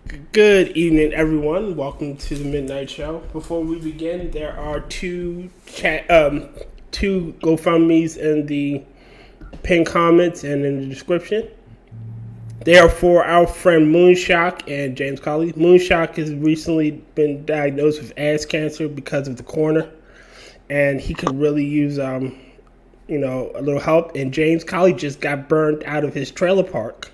Good evening, everyone. Welcome to the Midnight Show. Before we begin, there are two GoFundMe's in the pinned comments and in the description. They are for our friend Moonshock and James Colley. Moonshock has recently been diagnosed with ass cancer because of the corner, and he could really use a little help. And James Colley just got burned out of his trailer park.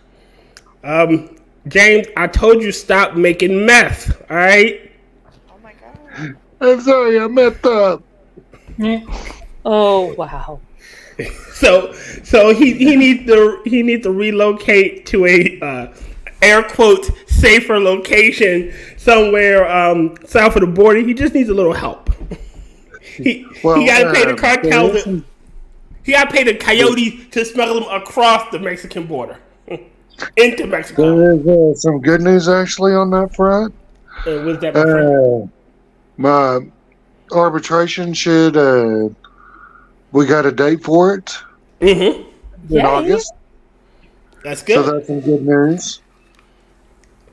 James, I told you stop making meth, all right? Oh my god. I'm sorry, I messed up. Oh wow. So he needs to relocate to a air quote safer location somewhere south of the border. He just needs a little help. He got to pay the cartels. He got to pay the coyotes to smuggle them across the Mexican border into Mexico. There's some good news actually on that front. What's that, my friend? My arbitration should. We got a date for it in August. That's good. So that's some good news.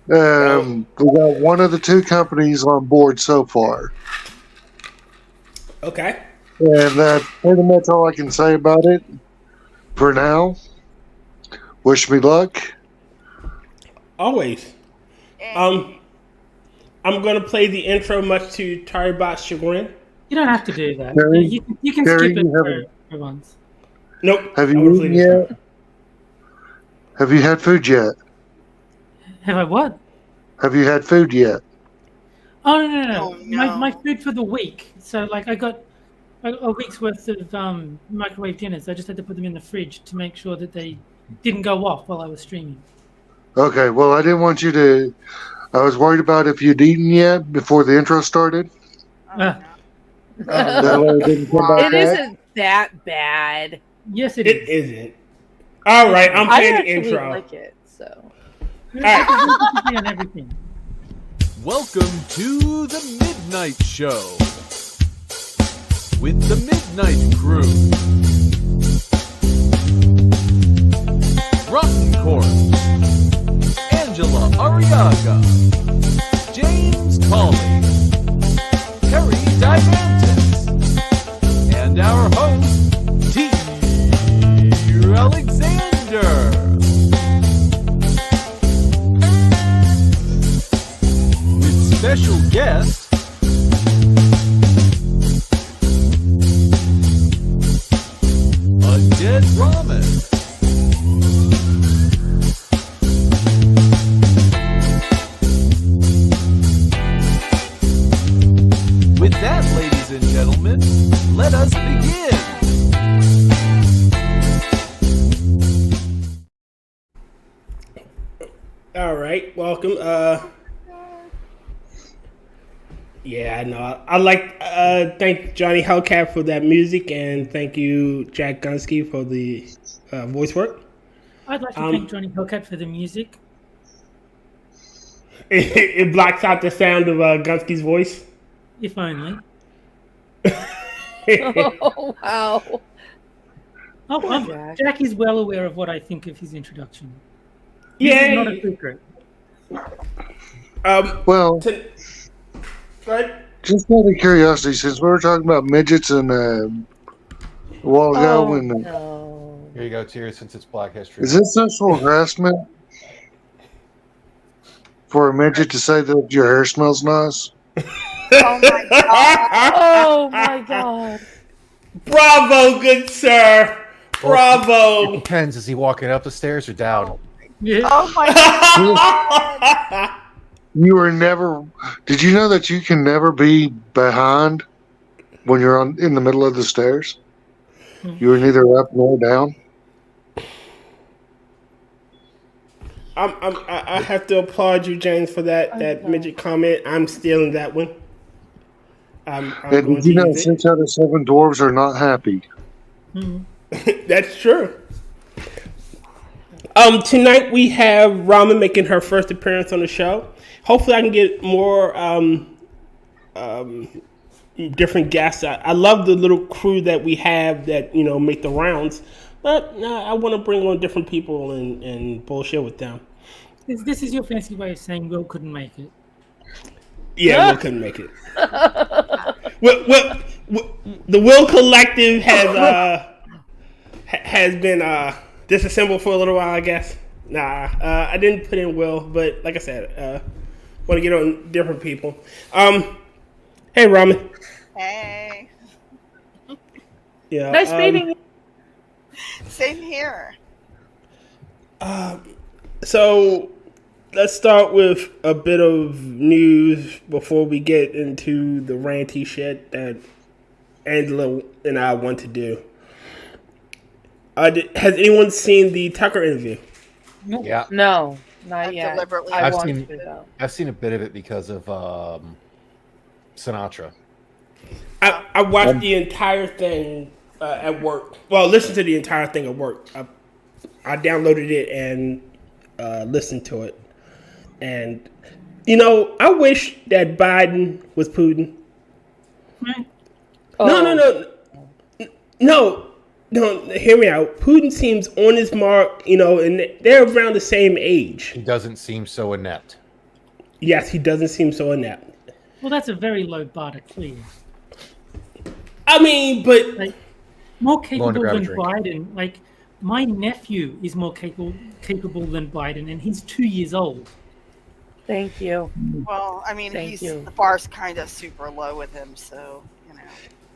We got one of the two companies on board so far. Okay. And that's pretty much all I can say about it for now. Wish me luck. Always. I'm going to play the intro much to Taribot's chagrin. You don't have to do that. Terry, you can Terry, skip it for once. Nope. Have you eaten yet? Have you had food yet? Have I what? Have you had food yet? Oh, no. Oh, no. My food for the week. So, like, I got a week's worth of microwave dinners. I just had to put them in the fridge to make sure that they didn't go off while I was streaming. Okay, well, I didn't want you to... I was worried about if you'd eaten yet before the intro started. That way it didn't come back It isn't that bad. Yes, It is. isn't. All right, I'm I playing the actually intro. like it, so. On everything. Welcome to the Midnight Show with the Midnight Crew. Rotncorpse, Angela Arrega, James Colley, Terry Divantis, and our host, T. Alexander. With special guest, Undead Ramen. With that, ladies and gentlemen, let us begin. All right, welcome. Yeah, I know. I like thank Johnny Hellcat for that music, and thank you Jack Gunsky for the voice work. I'd like to thank Johnny Hellcat for the music. It blocks out the sound of Gunsky's voice. If only. Oh, wow. Oh, Jack is well aware of what I think of his introduction. Yeah. It's not a secret. Well, Right? just out of curiosity, since we were talking about midgets and a while ago, Oh, when no. Here you go, Tears, since it's Black History. is this sexual harassment for a midget to say that your hair smells nice? Oh my god. Oh my god. Bravo, good sir. Bravo. Depends, is he walking up the stairs or down? Yeah. Oh my god. You were never. Did you know that you can never be behind when you're in the middle of the stairs? You are neither up nor down. I have to applaud you, James, for that midget comment. I'm stealing that one. I'm And going did you to know use it. 6 out of 7 dwarves are not happy? That's true. Tonight we have Ramen making her first appearance on the show. Hopefully, I can get more different guests. I love the little crew that we have that make the rounds, but I want to bring on different people and bullshit with them. This is your fancy way of saying Will couldn't make it. Yeah, Will couldn't make it. The Will Collective has been disassembled for a little while, I guess. Nah, I didn't put in Will, but like I said, want to get on different people. Hey, Ramen. Hey. Yeah. Nice meeting you. Same here. So let's start with a bit of news before we get into the ranty shit that Angela and I want to do. Has anyone seen the Tucker interview? Yeah, No, not I've yet. deliberately I I've want seen- to though. I've seen a bit of it because of Sinatra. I watched the entire thing at work. Well, listened to the entire thing at work. I downloaded it and listened to it. And, I wish that Biden was Putin. Oh, No, hear me out. Putin seems on his mark, and they're around the same age. He doesn't seem so inept. Yes, he doesn't seem so inept. Well, that's a very low bar to clear. I mean, but Like, more capable grab a than drink. Biden. Like, my nephew is more capable than Biden, and he's 2 years old. thank you. Well, I mean, Thank you. the bar's kind of super low with him, so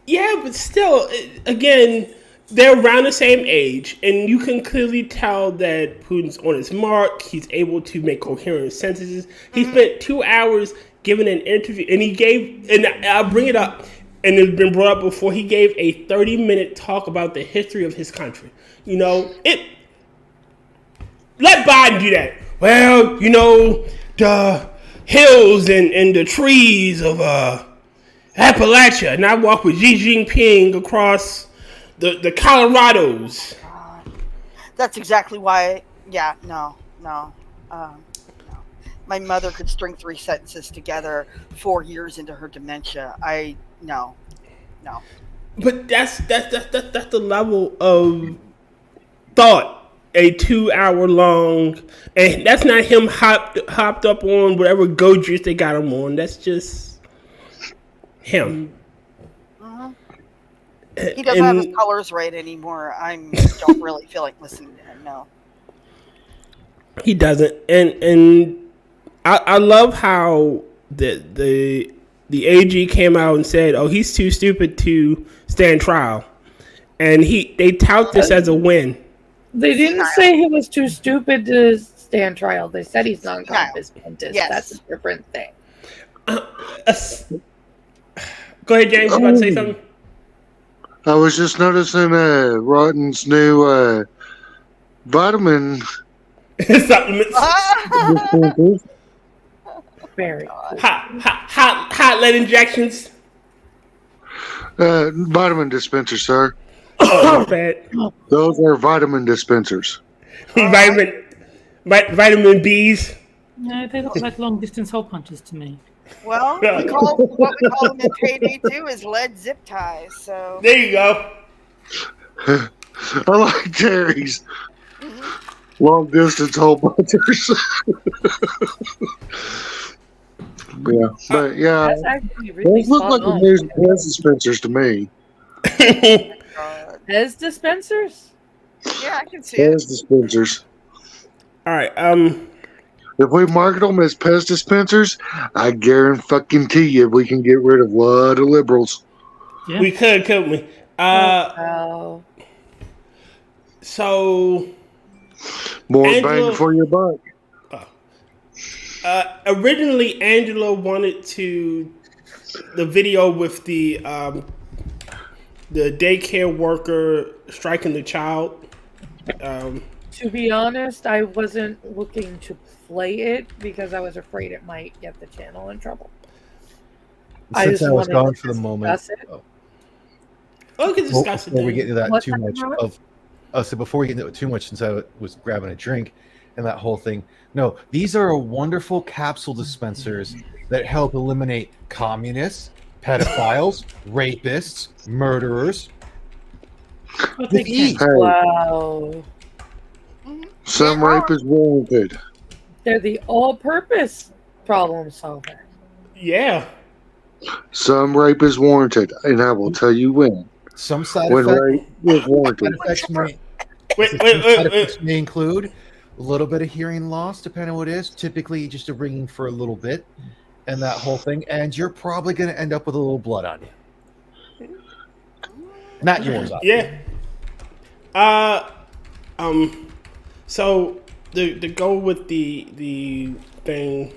yeah, but still, again, they're around the same age, and you can clearly tell that Putin's on his mark. He's able to make coherent sentences. He spent 2 hours giving an interview, and I'll bring it up, and it's been brought up before. He gave a 30-minute talk about the history of his country. Let Biden do that. Well, the hills and the trees of Appalachia, and I walk with Xi Jinping across the Colorados. that's exactly why. Yeah, no. My mother could string 3 sentences together 4 years into her dementia. No. But that's the level of thought. A 2 hour long, and that's not him hopped up on whatever go juice they got him on. That's just him. He doesn't have his colors right anymore. I don't really feel like listening to him. No. He doesn't, and I love how the AG came out and said, "Oh, he's too stupid to stand trial," and they tout this as a win. They didn't say he was too stupid to stand trial. They said he's non-compos mentis. Yes. That's a different thing. Go ahead, James. You about to say something? I was just noticing Rotten's new vitamin Supplements, Very cool. hot lead injections. vitamin dispenser, sir. Oh, bad. Those are vitamin dispensers. Vitamin B's. No, they look like long distance hole punches to me. Well, what we call them in payday too is lead zip ties. So There you go. I like Terry's long distance hole punchers. Yeah, but yeah, That's actually really those look spot like the on. new Pez dispensers to me. Pez dispensers? yeah, I can see it. Pez dispensers. All right. If we market them as Pez dispensers, I guarantee you we can get rid of a lot of liberals. Yeah. We couldn't we? Oh. So More Angela- bang for your buck. originally, Angela wanted the video with the daycare worker striking the child. To be honest, I wasn't looking to play it because I was afraid it might get the channel in trouble. Since I was wanted gone to for the moment, discuss it. Oh, we can discuss it. before we then. get into that What's too that much about? so before we get into it too much, since I was grabbing a drink and that whole thing, no, these are wonderful capsule dispensers that help eliminate communists, pedophiles, rapists, murderers. But they Eat. can't. Wow. Some rape is warranted. They're the all-purpose problem solver. Yeah. Some rape is warranted, and I will tell you when. Some side When effects, rape is warranted. side effects may include a little bit of hearing loss, depending on what it is. Typically, just a ringing for a little bit, and that whole thing. And you're probably going to end up with a little blood on you. Not yours, obviously. Yeah. So to go with the thing,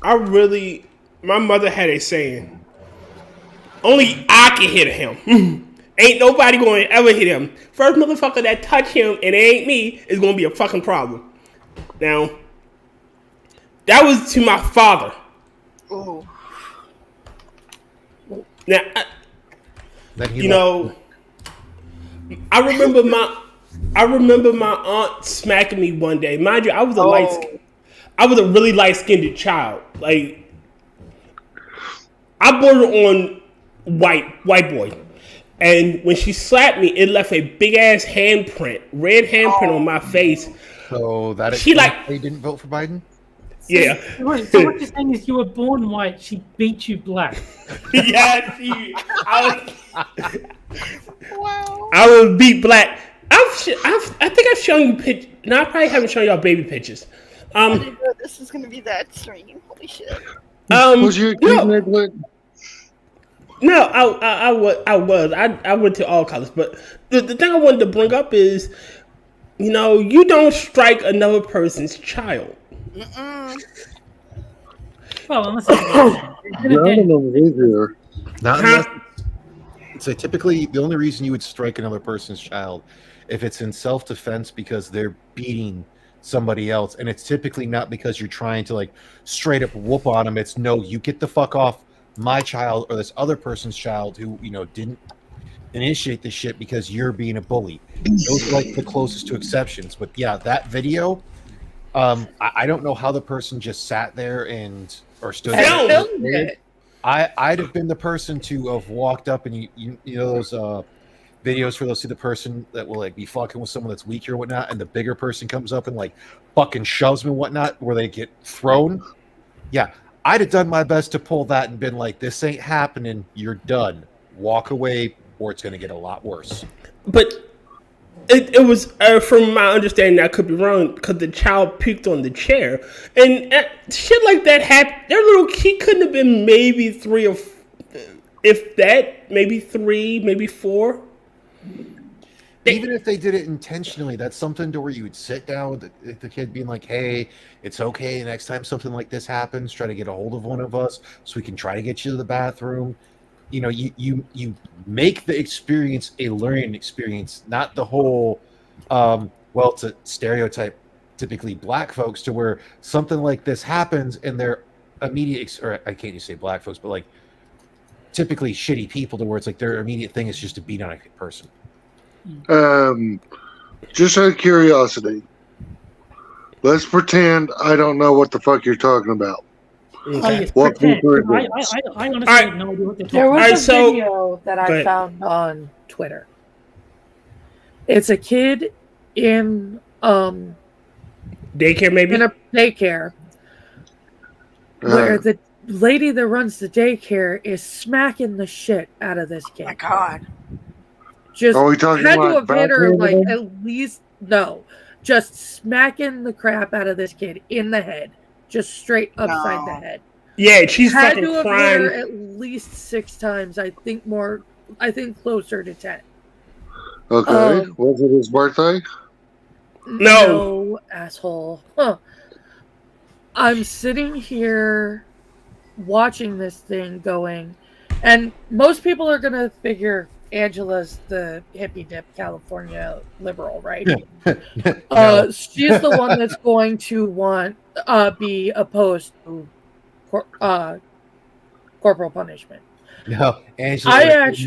my mother had a saying. Only I can hit him. Ain't nobody going to ever hit him. First motherfucker that touch him and it ain't me is going to be a fucking problem. Now, that was to my father. Ooh. Now, I remember my aunt smacking me one day. Mind you, I was a really light-skinned child. Like, I bordered on white boy. And when she slapped me, it left a big ass red handprint on my face. So that she they didn't vote for Biden? Yeah. So what you're saying is you were born white, she beat you black. Yeah, I was beat black. I think I've shown you pictures. No, I probably haven't shown y'all baby pictures. I didn't know this was gonna be that extreme. Holy shit. Was you Nicolette? No, I was. I went to all colleges, but the thing I wanted to bring up is, you don't strike another person's child. Well, unless it's easier. Not unless. So typically, the only reason you would strike another person's child if it's in self-defense because they're beating somebody else, and it's typically not because you're trying to straight up whoop on them. It's no, you get the fuck off my child or this other person's child who didn't initiate this shit because you're being a bully. Those are the closest to exceptions. But yeah, that video, I don't know how the person just sat there or stood there. I'd have been the person to have walked up and you know those videos where they'll see the person that will be fucking with someone that's weaker or whatnot, and the bigger person comes up and fucking shoves them and whatnot, where they get thrown. Yeah, I'd have done my best to pull that and been like, "This ain't happening. You're done. Walk away, or it's going to get a lot worse." But it was, from my understanding, I could be wrong, because the child puked on the chair, and shit like that happened. Their little kid couldn't have been maybe 3 or, if that, maybe 3, maybe 4. Even if they did it intentionally, that's something to where you would sit down with the kid being like, "Hey, it's okay. Next time something like this happens, try to get a hold of one of us so we can try to get you to the bathroom." You make the experience a learning experience, not the whole, it's a stereotype, typically black folks, to where something like this happens and their immediate, or I can't just say black folks, but typically shitty people, to where it's their immediate thing is just to beat on a person. Just out of curiosity, let's pretend I don't know what the fuck you're talking about. Okay. What I honestly Right. have no idea what they're talking There about. was a video that I found on Twitter. It's a kid in Daycare, maybe? in a daycare where the lady that runs the daycare is smacking the shit out of this kid. Oh my god. Just Are we talking had to about have hit her bathroom? at least just smacking the crap out of this kid in the head, just straight upside the head. Yeah, she's Had fucking to have hit crying. her at least 6 times. I think closer to 10. Okay. Was it his birthday? No, asshole. Huh. I'm sitting here watching this thing going, and most people are gonna figure Angela's the hippie dip California liberal, right? No. She's the one that's going to want be opposed to corporal punishment. No, Angela,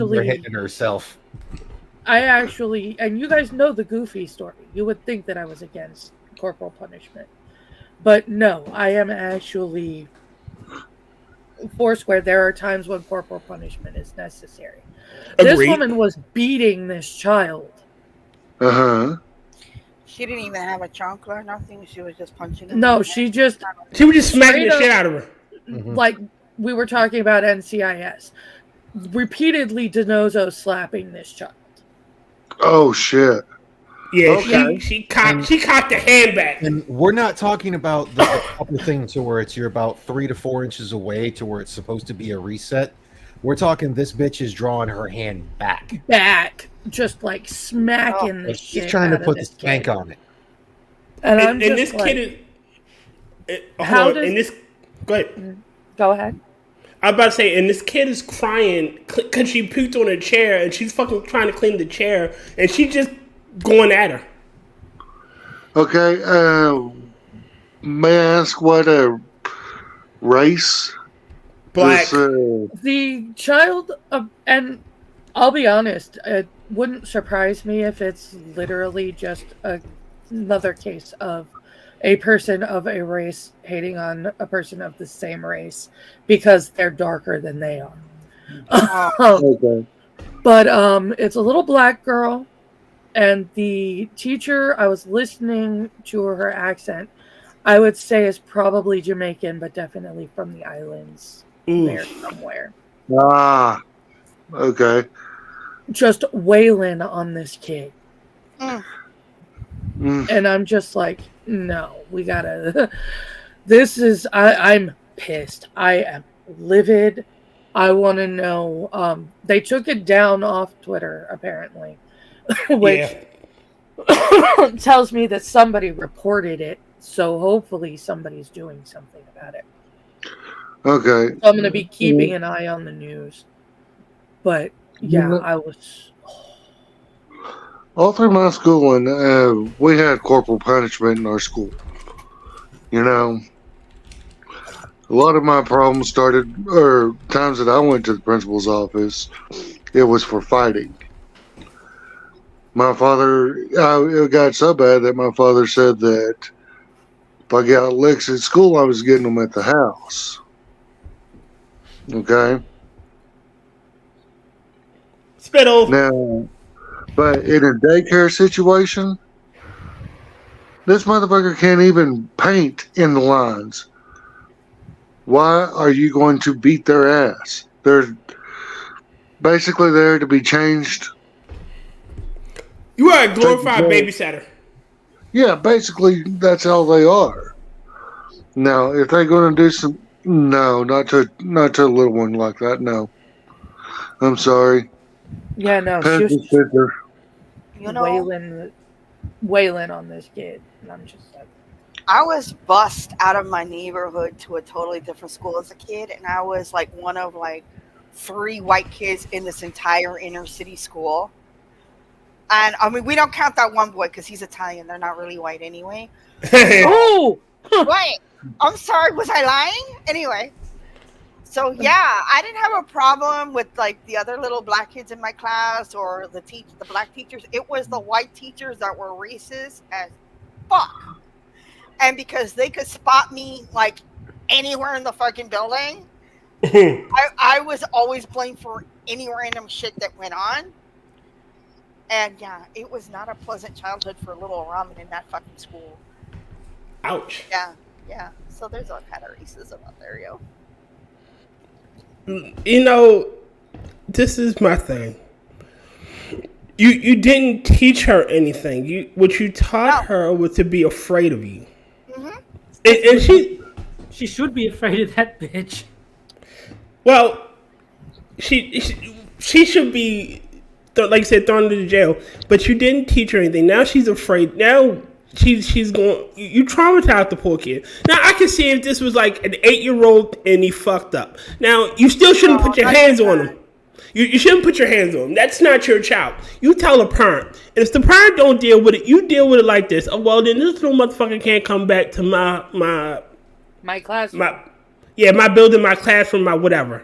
they're hitting herself. And you guys know the Goofy story. You would think that I was against corporal punishment. But no, I am actually foursquare. There are times when corporal punishment is necessary. Agreed. This woman was beating this child. Uh-huh. She didn't even have a chancla or nothing. She was just punching him. No, she was just smacking the Straight shit up- out of her. like we were talking about NCIS. Repeatedly DeNozo slapping this child. Oh shit. Yeah, Okay. she cocked the hand back. And we're not talking about the couple thing to where you're about 3 to 4 inches away to where it's supposed to be a reset. We're talking this bitch is drawing her hand back. Just like smacking the Like she's shit trying to out of put the this spank kid. on it. And I'm And just this like, kid is. How Hold on. does- And this. Go ahead. go ahead. I was about to say, and this kid is crying because she puked on a chair, and she's fucking trying to clean the chair, and she just going at her. Okay. May I ask what a race? Black. This, The child, and I'll be honest, it wouldn't surprise me if it's literally just another case of a person of a race hating on a person of the same race because they're darker than they are. okay. But it's a little black girl, and the teacher, I was listening to her accent, I would say is probably Jamaican, but definitely from the islands there somewhere. Ah. Okay. Just wailing on this kid. Mm. And I'm just like, no, we gotta. This is. I'm pissed. I am livid. I want to know. They took it down off Twitter apparently, which tells me that somebody reported it. So hopefully somebody's doing something about it. Okay. So I'm going to be keeping an eye on the news. But yeah, I was. All through my schooling, we had corporal punishment in our school. You know, a lot of my problems started, or times that I went to the principal's office, it was for fighting. My father, it got so bad that my father said that if I got licks at school, I was getting them at the house. Okay? Spittle. Now, but in a daycare situation, this motherfucker can't even paint in the lines. Why are you going to beat their ass? They're basically there to be changed. You are a glorified babysitter. Yeah, basically that's all they are. Now, if they're going to do some, no, not to a little one like that. No, I'm sorry. Yeah, no, she Parents was sit there. You know, wailing on this kid. And I'm just like, I was bussed out of my neighborhood to a totally different school as a kid, and I was like one of like 3 white kids in this entire inner city school. And I mean, we don't count that one boy because he's Italian. They're not really white anyway. oh! Wait, I'm sorry. Was I lying? Anyway. So yeah, I didn't have a problem with like the other little black kids in my class or the black teachers. It was the white teachers that were racist as fuck. And because they could spot me like anywhere in the fucking building, I was always blamed for any random shit that went on. And yeah, it was not a pleasant childhood for little Ramen in that fucking school. Ouch. Yeah. So there's all kind of racism out there, yo. You know, this is my thing. You didn't teach her anything. What you taught her was to be afraid of you. Mm-hmm. And She should be afraid of that bitch. well, she should be, like I said, thrown into jail. But you didn't teach her anything. Now she's afraid. Now she's going. You traumatized the poor kid. Now I can see if this was like an 8-year-old and he fucked up. Now you still shouldn't put your hands on him. You shouldn't put your hands on him. That's not your child. You tell a parent. And if the parent don't deal with it, you deal with it like this. Oh, well, then this little motherfucker can't come back to My classroom. my building, my classroom, my whatever.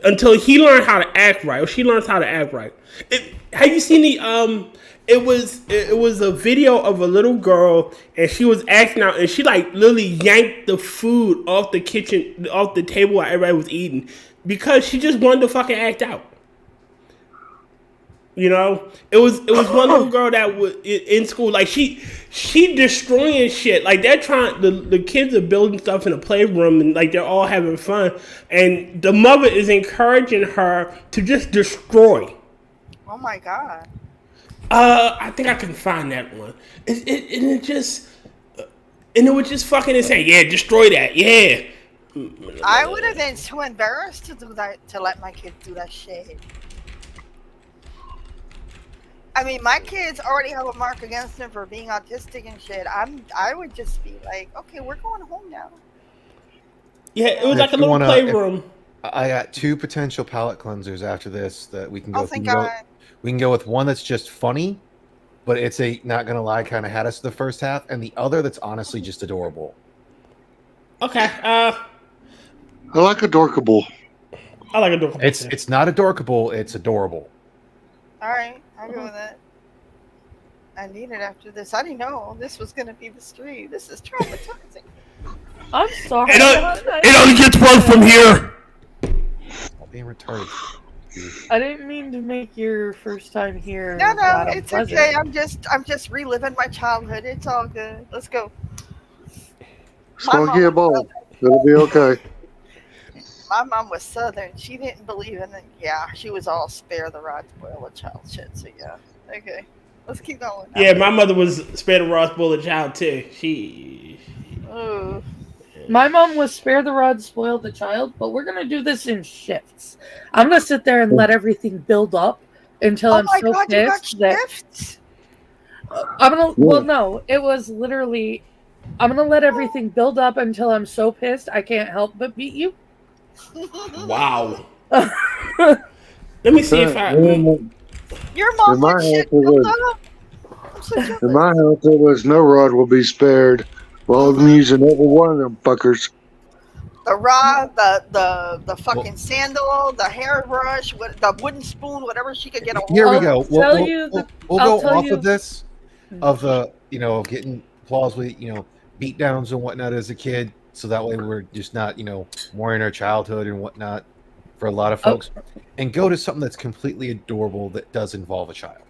Until he learned how to act right, or she learns how to act right. Have you seen the It was a video of a little girl, and she was acting out, and she like literally yanked the food off the table while everybody was eating, because she just wanted to fucking act out. You know, it was one little girl that was in school. Like she destroying shit. Like they're trying. The kids are building stuff in the playroom, and like they're all having fun. And the mother is encouraging her to just destroy. Oh my god. I think I can find that one. And it was just fucking insane. Yeah, destroy that. Yeah. I would have been too embarrassed to do that, to let my kids do that shit. I mean, my kids already have a mark against them for being autistic and shit. I would just be like, okay, we're going home now. Yeah, it was If like a you little wanna- playroom. I got 2 potential palate cleansers after this that we can go. Oh, thank God. We can go with one that's just funny, but it's a not gonna lie kind of had us the first half, and the other that's honestly just adorable. Okay. I like Adorkable. I like a It's not adorkable, it's adorable. All right, I'll go with it. I need it after this. I didn't know this was going to be the stream. This is traumatizing. I'm sorry. It only gets worse from here. Stop being retarded. I didn't mean to make your first time here. No, not it's unpleasant. okay. I'm just reliving my childhood. It's all good. Let's go. It's gonna get a ball. It'll be okay. My mom was Southern. She didn't believe in it. Yeah, she was all spare the rod, spoil a child shit. So yeah, okay, let's keep going. Yeah, my mother was spare the rod, spoil the child too. Ooh. My mom was spare the rod, spoil the child, but we're gonna do this in shifts. I'm gonna sit there and let everything build up until I'm my so God, you got pissed that shifts? I'm gonna. Well, no, it was literally. I'm gonna let everything build up until I'm so pissed I can't help but beat you. Wow. Let me see if I. Your mom In my got shit house, it built was- up. I'm so jealous. In my house, there was no rod will be spared. Well, I'm using every one of them fuckers. The rod, the fucking sandal, the hairbrush, the wooden spoon, whatever she could get a hold Here we of. go. tell We'll, you we'll, the- we'll I'll go tell off you- of this, of the, getting plausibly, beat downs and whatnot as a kid. So that way we're just not, mourning our childhood and whatnot for a lot of folks. And go to something that's completely adorable that does involve a child.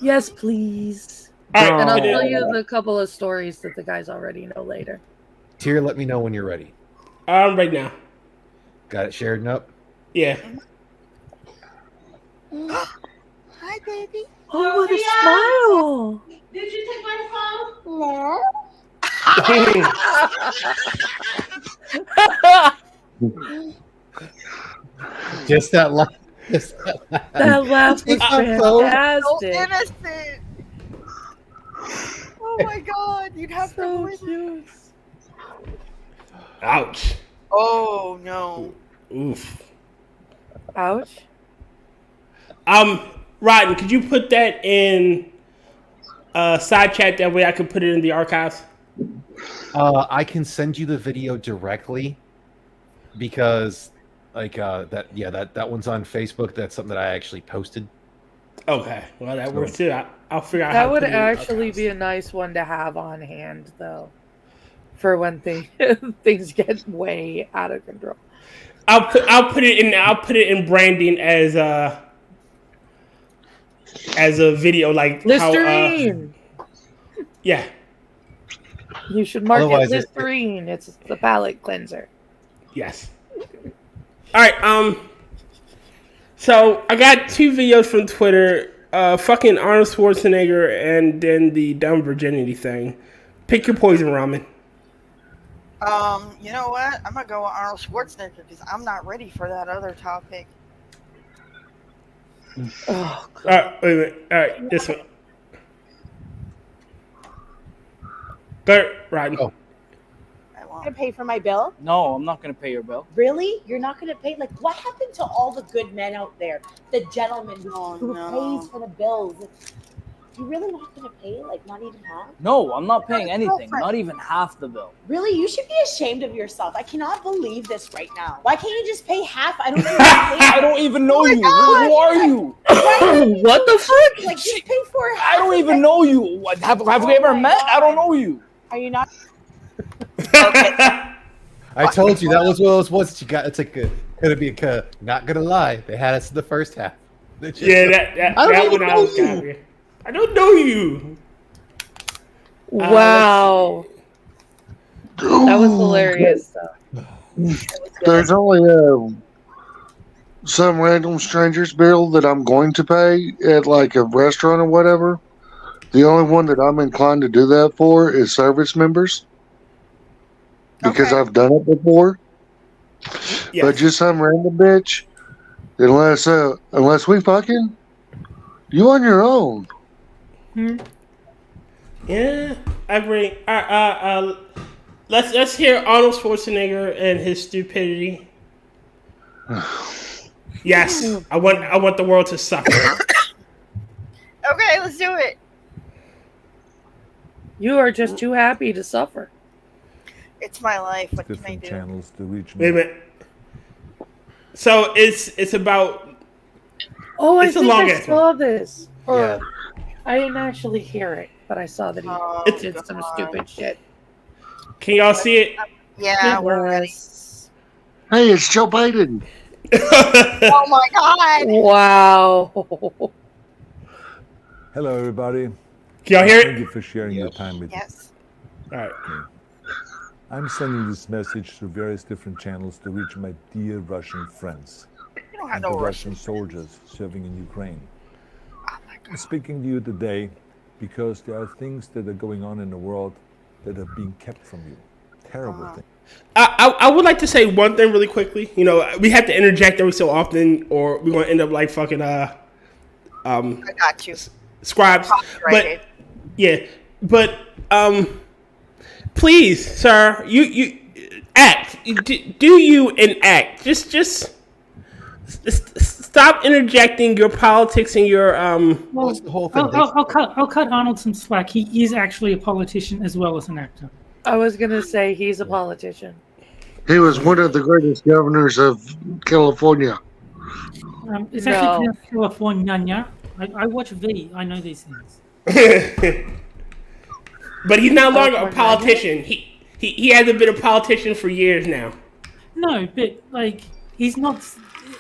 Yes, please. All right, And I'll put it- tell you the couple of stories that the guys already know later. Tyr, let me know when you're ready. right now. Got it shared and up? Yeah. Hi, baby. Oh, what a smile! Did you take my phone? No. Just that laugh. That laugh was So fantastic. innocent. Oh my God, you'd have to So believe it. cute. Ouch. Oh no. Oof. Ouch. Rodden, could you put that in side chat? That way I can put it in the archives. I can send you the video directly because, that one's on Facebook. That's something that I actually posted. Okay. Well, that works too. I'll figure out. how That to would put it in the actually archives. be a nice one to have on hand, though, for when things get way out of control. I'll put it in branding as a video, like Listerine. Yeah. You should mark Otherwise, it Listerine. It's the palate cleanser. Yes. All right. So I got 2 videos from Twitter. Fucking Arnold Schwarzenegger and then the dumb virginity thing. Pick your poison, Ramen. You know what? I'm gonna go with Arnold Schwarzenegger because I'm not ready for that other topic. Oh, Wait a minute. All right, this one. Go, Rodney. Oh. I won't. Gonna pay for my bill? No, I'm not going to pay your bill. Really? You're not gonna pay? Like, what happened to all the good men out there? The gentleman who no. pays for the bills? You really not gonna pay? Like, not even half? No, I'm not paying anything. Girlfriend. Not even half the bill. Really? You should be ashamed of yourself. I cannot believe this right now. Why can't you just pay half? I don't even I don't even know you. Who are you? what the fuck? Like, just pay for half. I don't even know you. What, have we ever my met? I don't God. know you. Are you not? I told you that was one of those ones that you got. It's like gonna be not gonna lie. They had us in the first half. Yeah, that one I was got me. I don't know you. Wow. That was hilarious. There's only some random stranger's bill that I'm going to pay at like a restaurant or whatever. The only one that I'm inclined to do that for is service members because I've done it before. Yes. But just some random bitch, unless we fucking, you on your own. Yeah, I agree. Let's hear Arnold Schwarzenegger and his stupidity. Yes, I want the world to suffer. Okay, let's do it. You are just too happy to suffer. It's my life. What can I Different do? channels to reach me. Wait a minute. So it's about. Oh, I It's a think long I answer. saw this. Or Yeah. I didn't actually hear it, but I saw that he did some stupid shit. Can y'all see it? Yeah, we're ready. Yes. Hey, it's Joe Biden. Oh my god! Wow. Hello, everybody. Can y'all hear Thank it? you for sharing your time with me. Yes. All right. I'm sending this message through various different channels to reach my dear Russian friends You don't have and no the Russian. Russian soldiers serving in Ukraine. Oh my I'm god. speaking to you today because there are things that are going on in the world that are being kept from you. Terrible things. I would like to say one thing really quickly. You know, we have to interject every so often, or we're gonna end up like fucking I got you. scribes. Copyrighted. But please, sir, you act. Do you enact? Just stop interjecting your politics and your Well, What's the whole thing? I'll cut Arnold some slack. He is actually a politician as well as an actor. I was going to say he's a politician. He was one of the greatest governors of California. It's No. actually pronounced California. I watch V. I know these things. But he's no longer a politician. He hasn't been a politician for years now. No, but like he's not.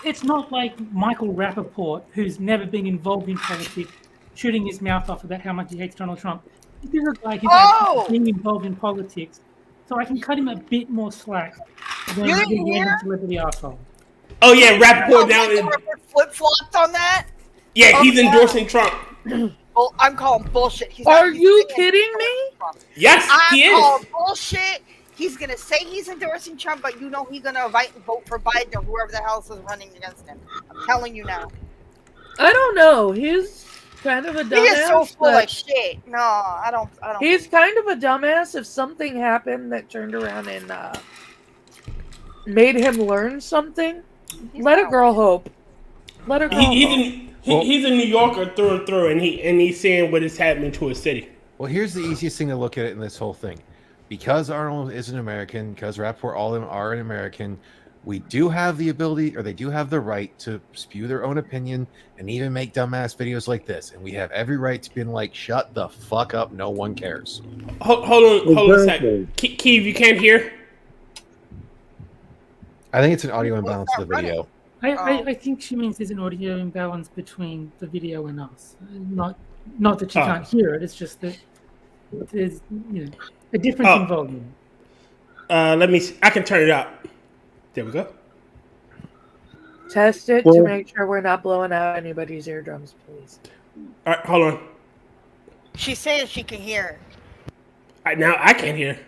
It's not like Michael Rappaport, who's never been involved in politics, shooting his mouth off about how much he hates Donald Trump. This is a guy who's actually being involved in politics, so I can cut him a bit more slack than You the didn't hear? random celebrity asshole. Oh yeah, Rappaport down in. Flip flopped on that. Yeah, he's endorsing Trump. Well, I'm calling bullshit. He's Are not- he's you saying kidding me? Trump. Yes, he I'm is. calling bullshit. He's gonna say he's endorsing Trump, but you know he's gonna vote for Biden or whoever the hell else is running against him. I'm telling you now. I don't know. He's kind of a dumbass. He is so full but of shit. No, I don't. he's kind of a dumbass. If something happened that turned around and made him learn something, let a girl hope. Let a girl hope. He's a New Yorker through and through, and he's seeing what is happening to his city. Well, here's the easiest thing to look at it in this whole thing. Because Arnold is an American, because Rappaport, all of them are an American, we do have the ability, or they do have the right to spew their own opinion and even make dumbass videos like this. And we have every right to be like, shut the fuck up, no one cares. Hold on a second. Keith, you can't hear? I think it's an audio imbalance of the video. I think she means there's an audio imbalance between the video and us. Not that you can't hear it. It's just that there's a difference in volume. Let me see. I can turn it up. There we go. Test it to make sure we're not blowing out anybody's eardrums, please. All right, hold on. She's saying she can hear. Now I can't hear.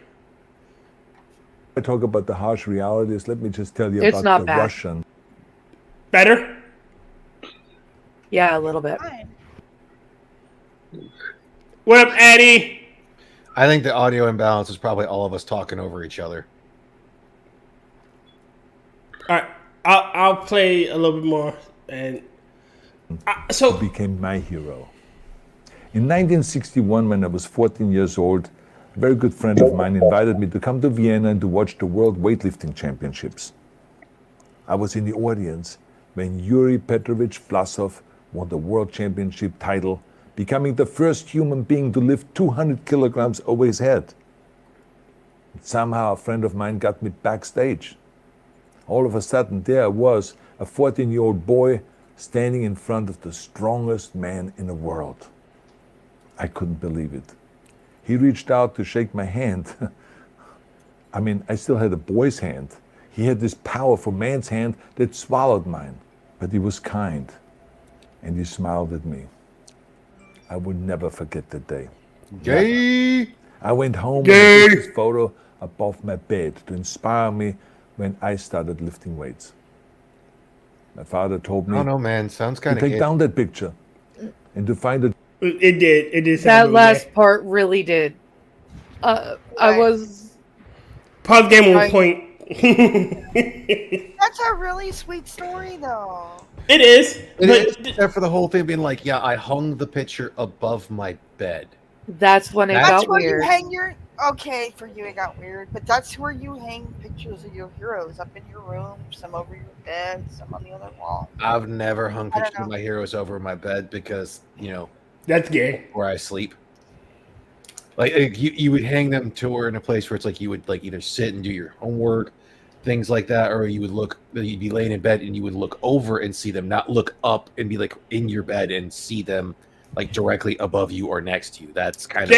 I talk about the harsh realities. Let me just tell you It's about not the bad. Russian. Better? Yeah, a little bit. What up, Addie? I think the audio imbalance is probably all of us talking over each other. All right, I'll play a little bit more. And so He became my hero. In 1961, when I was 14 years old, a very good friend of mine invited me to come to Vienna and to watch the World Weightlifting Championships. I was in the audience when Yuri Petrovich Vlasov won the World Championship title, becoming the first human being to lift 200 kilograms over his head. Somehow a friend of mine got me backstage. All of a sudden there I was, a 14-year-old boy, standing in front of the strongest man in the world. I couldn't believe it. He reached out to shake my hand. I mean, I still had a boy's hand. He had this powerful man's hand that swallowed mine. But he was kind, and he smiled at me. I would never forget that day. Gay. I went home and put this photo above my bed to inspire me when I started lifting weights. My father told me, I don't know, man. Sounds to kind of take down that picture and to find a... It did. That last part really did. I was... Pause game on point. That's a really sweet story, though. It is. Except for the whole thing being like, yeah, I hung the picture above my bed. That's when it got where weird. You hang your... Okay, for you it got weird, but that's where you hang pictures of your heroes, up in your room, some over your bed, some on the other wall. I've never hung pictures of my heroes over my bed because, that's gay. Where I sleep. Like you would hang them to her in a place where it's like you would like either sit and do your homework, things like that, or you'd be laying in bed and you would look over and see them, not look up and be like in your bed and see them like directly above you or next to you. That's kind of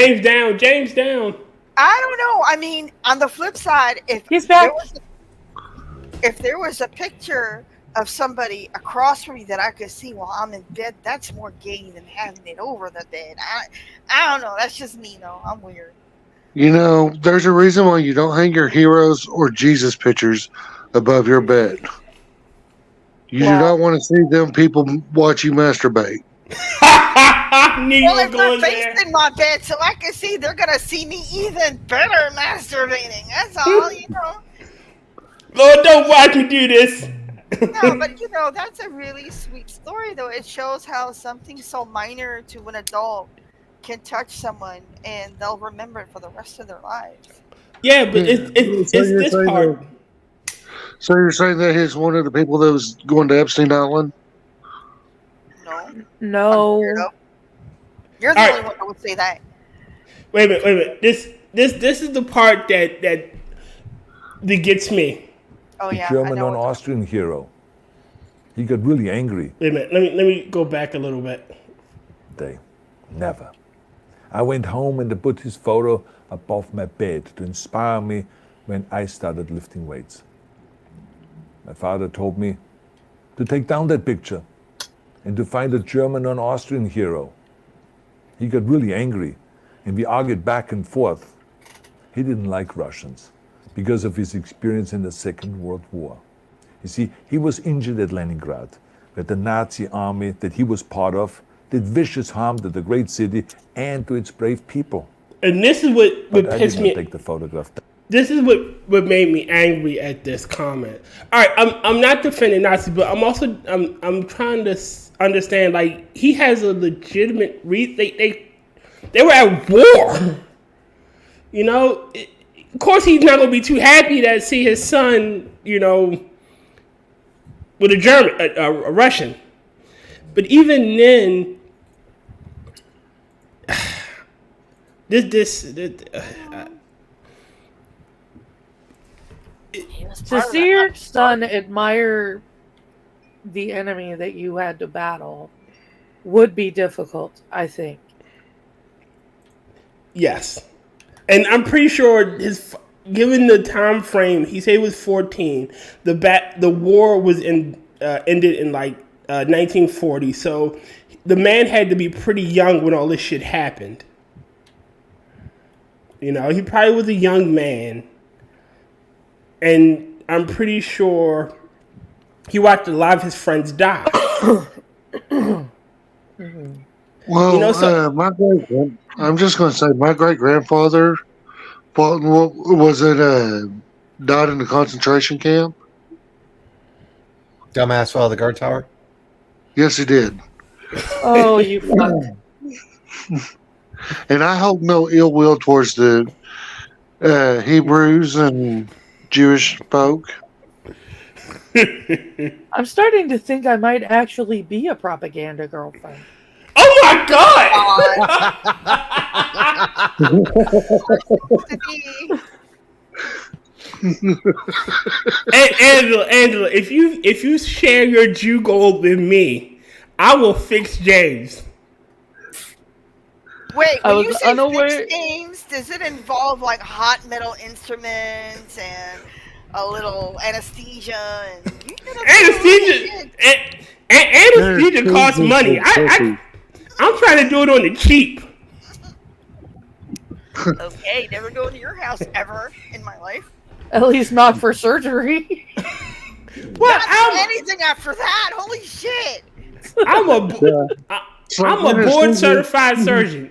James down. I don't know. I mean, on the flip side, if there was a picture of somebody across from me that I could see while I'm in bed, that's more gay than having it over the bed. I don't know. That's just me, though. I'm weird. There's a reason why you don't hang your heroes or Jesus pictures above your bed. You do not want to see them people watch you masturbate. Well, if they're facing my bed so I can see, they're going to see me even better masturbating. That's all, Lord, don't watch me do this. No, but that's a really sweet story, though. It shows how something so minor to an adult can touch someone and they'll remember it for the rest of their lives. Yeah, but it's this part. So you're saying that he's one of the people that was going to Epstein Island? No. You're the only one that would say that. Wait a minute. This is the part that gets me. Oh yeah. The German and Austrian hero. He got really angry. Wait a minute. Let me go back a little bit. Never. I went home and put his photo above my bed to inspire me when I started lifting weights. My father told me to take down that picture and to find a German and Austrian hero. He got really angry, and we argued back and forth. He didn't like Russians because of his experience in the Second World War. You see, he was injured at Leningrad, where the Nazi army that he was part of did vicious harm to the great city and to its brave people. And this is what pissed me. Take the photograph. This is what made me angry at this comment. All right, I'm not defending Nazis, but I'm also I'm trying to understand, like, he has a legitimate reason. They were at war. Of course he's not going to be too happy to see his son, with a German, a Russian. But even then, to see your son admire the enemy that you had to battle would be difficult, I think. Yes. And I'm pretty sure given the time frame, he said he was 14. The war was ended in 1940. So the man had to be pretty young when all this shit happened. He probably was a young man. And I'm pretty sure he watched a lot of his friends die. Well, I'm just going to say my great-grandfather died in a concentration camp. Dumbass fell out of the guard tower? Yes, he did. Oh, you fuck. And I hold no ill will towards the Hebrews and Jewish folk. I'm starting to think I might actually be a propaganda girlfriend. Oh my God! Angela, if you share your Jew gold with me, I will fix James. Wait, I when was you say unaware- fixed games, does it involve like hot metal instruments and a little anesthesia and you Anesthesia costs money. I'm trying to do it on the cheap. Okay, never going to your house ever in my life. At least not for surgery. Well, Not anything after that. Holy shit! I'm a board certified surgeon.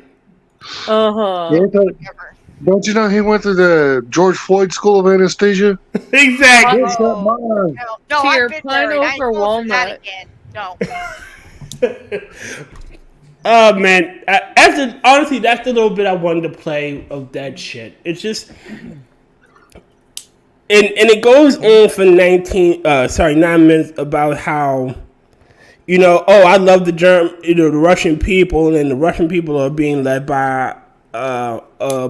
Don't you know he went to the George Floyd School of Anesthesia? Exactly. No, Here, I've been pine there. I ain't over going through that walnut. again. No. Oh man, honestly, that's the little bit I wanted to play of that shit. It's just, and it goes on for 9 minutes about how, I love the Russian people, and the Russian people are being led by a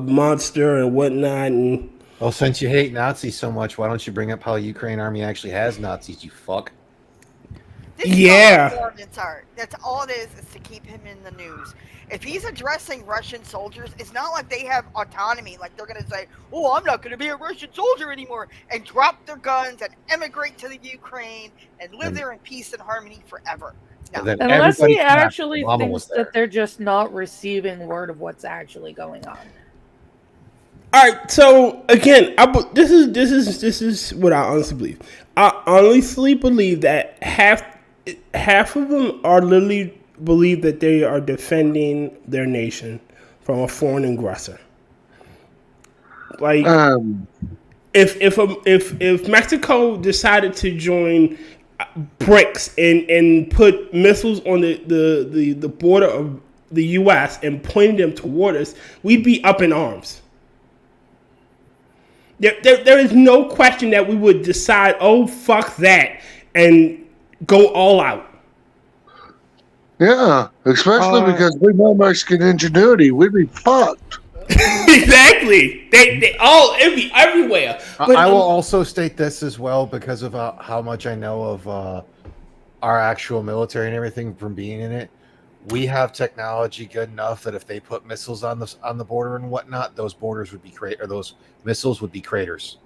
monster and whatnot. And Well, since you hate Nazis so much, why don't you bring up how Ukraine army actually has Nazis? You fuck. This is all performance art. That's all it is to keep him in the news. If he's addressing Russian soldiers, it's not like they have autonomy. Like they're going to say, "Oh, I'm not going to be a Russian soldier anymore," and drop their guns and emigrate to the Ukraine and live there in peace and harmony forever. No. Unless he actually thinks that they're just not receiving word of what's actually going on. all right, so again, this is what I honestly believe. I honestly believe that half of them are literally believe that they are defending their nation from a foreign aggressor. Like, if Mexico decided to join BRICS and put missiles on the border of the U.S. and pointed them toward us, we'd be up in arms. There is no question that we would decide, oh, fuck that, and go all out. Yeah, especially because we know Mexican ingenuity. We'd be fucked. Exactly. They all everywhere. But, I will also state this as well because of how much I know of our actual military and everything from being in it. We have technology good enough that if they put missiles on the border and whatnot, those borders would be those missiles would be craters.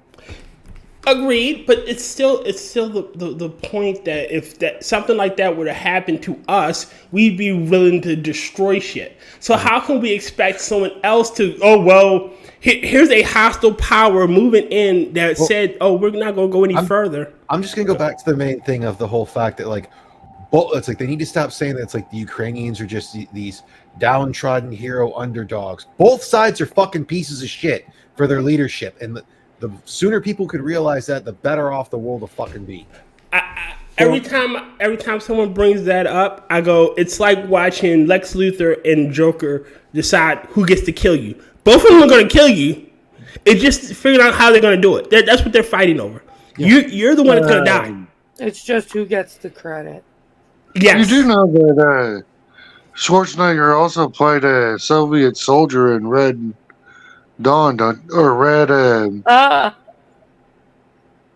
Agreed, but it's still the point that if something like that were to happen to us, we'd be willing to destroy shit. So how can we expect someone else to? Oh well, here's a hostile power moving in that said, oh, we're not going to go any further. I'm just going to go back to the main thing of the whole fact that it's like they need to stop saying that it's like the Ukrainians are just these downtrodden hero underdogs. Both sides are fucking pieces of shit for their leadership, and the sooner people could realize that, the better off the world will fucking be. Every time someone brings that up, I go, it's like watching Lex Luthor and Joker decide who gets to kill you. Both of them are going to kill you. It's just figuring out how they're going to do it. That's what they're fighting over. Yeah. You're the one that's going to die. It's just who gets the credit. Yes. You do know that Schwarzenegger also played a Soviet soldier in Red Dawn, or Red.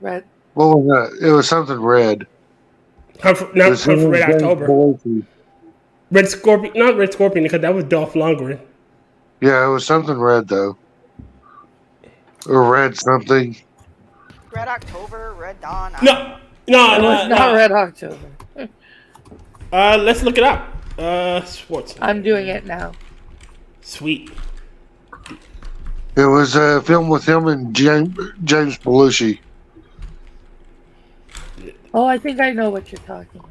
Red. What was that? It was something red. Not for Red October. Red Scorpion, not Red Scorpion, because that was Dolph Lundgren. Yeah, it was something red though, or red something. Red October, Red Dawn. No, not Red October. Let's look it up. Schwartz. I'm doing it now. Sweet. It was a film with him and James Belushi. Oh, I think I know what you're talking about.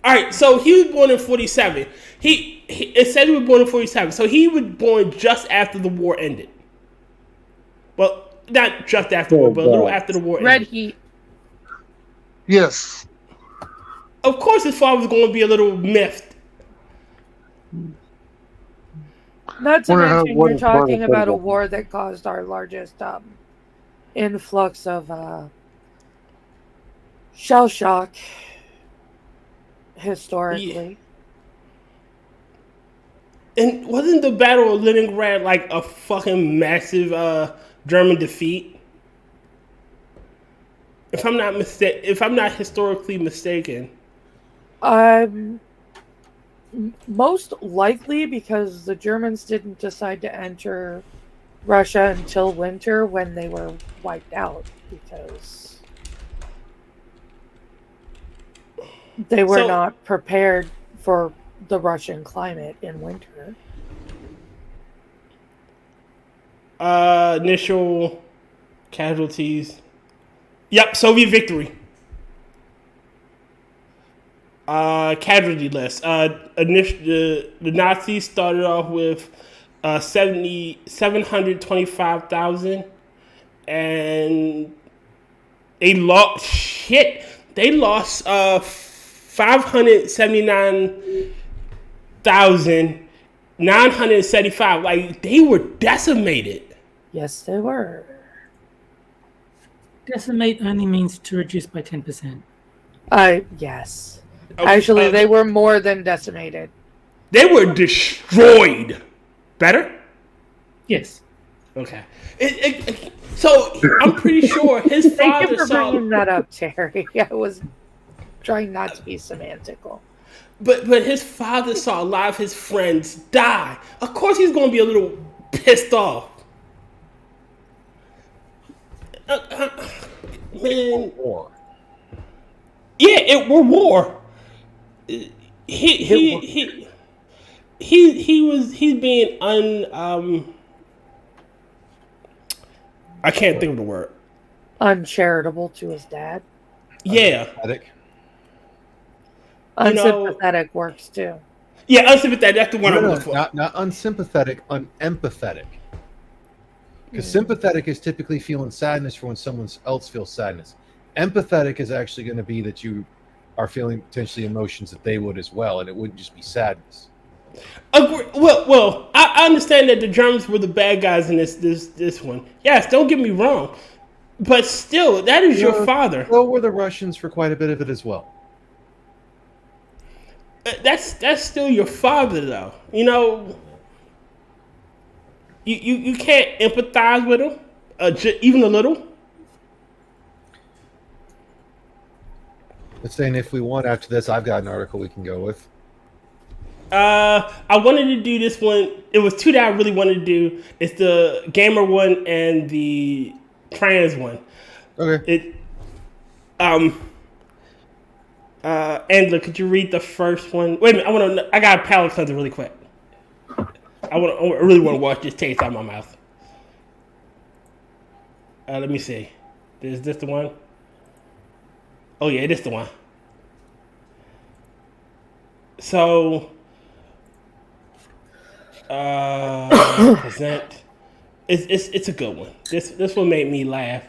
All right, so he was born in 47. It said he was born in 47, so he was born just after the war ended. Well, not just after the war, but a little after the war ended. Red Heat. Yes. Of course his father was going to be a little miffed. Not to mention, you're talking about a war that caused our largest influx of shell shock historically. Yeah. And wasn't the Battle of Leningrad like a fucking massive German defeat? If I'm not historically mistaken. Most likely because the Germans didn't decide to enter Russia until winter when they were wiped out because they were not prepared for the Russian climate in winter. Initial casualties. Yep, Soviet victory. Casualty list. The Nazis started off with 725,000, and they lost 579,975. Like, they were decimated. Yes, they were. Decimate only means to reduce by 10%. Yes. Actually, they were more than decimated. They were destroyed. Better? Yes. Okay. So I'm pretty sure his Thank you father for saw. bringing that up, Terry. I was trying not to be semantical. But his father saw a lot of his friends die. Of course, he's going to be a little pissed off. Man. War. Yeah, it were war. He's being I can't think of the word. Uncharitable to his dad. Yeah. Unsympathetic works too. Yeah, unsympathetic. That's the one I'm looking for. Not unsympathetic, unempathetic. Because sympathetic is typically feeling sadness for when someone else feels sadness. Empathetic is actually going to be that you are feeling potentially emotions that they would as well, and it wouldn't just be sadness. Well, I understand that the Germans were the bad guys in this one. Yes, don't get me wrong, but still, that is your father. So were the Russians for quite a bit of it as well. That's still your father, though. You know, you can't empathize with him, even a little. But saying if we want after this, I've got an article we can go with. I wanted to do this one. It was two that I really wanted to do. It's the gamer one and the trans one. Okay. Angela, could you read the first one? Wait a minute, I got a palate cleanser really quick. I really want to wash this taste out of my mouth. Let me see. Is this the one? Oh yeah, this is the one. So, present. It's a good one. This one made me laugh.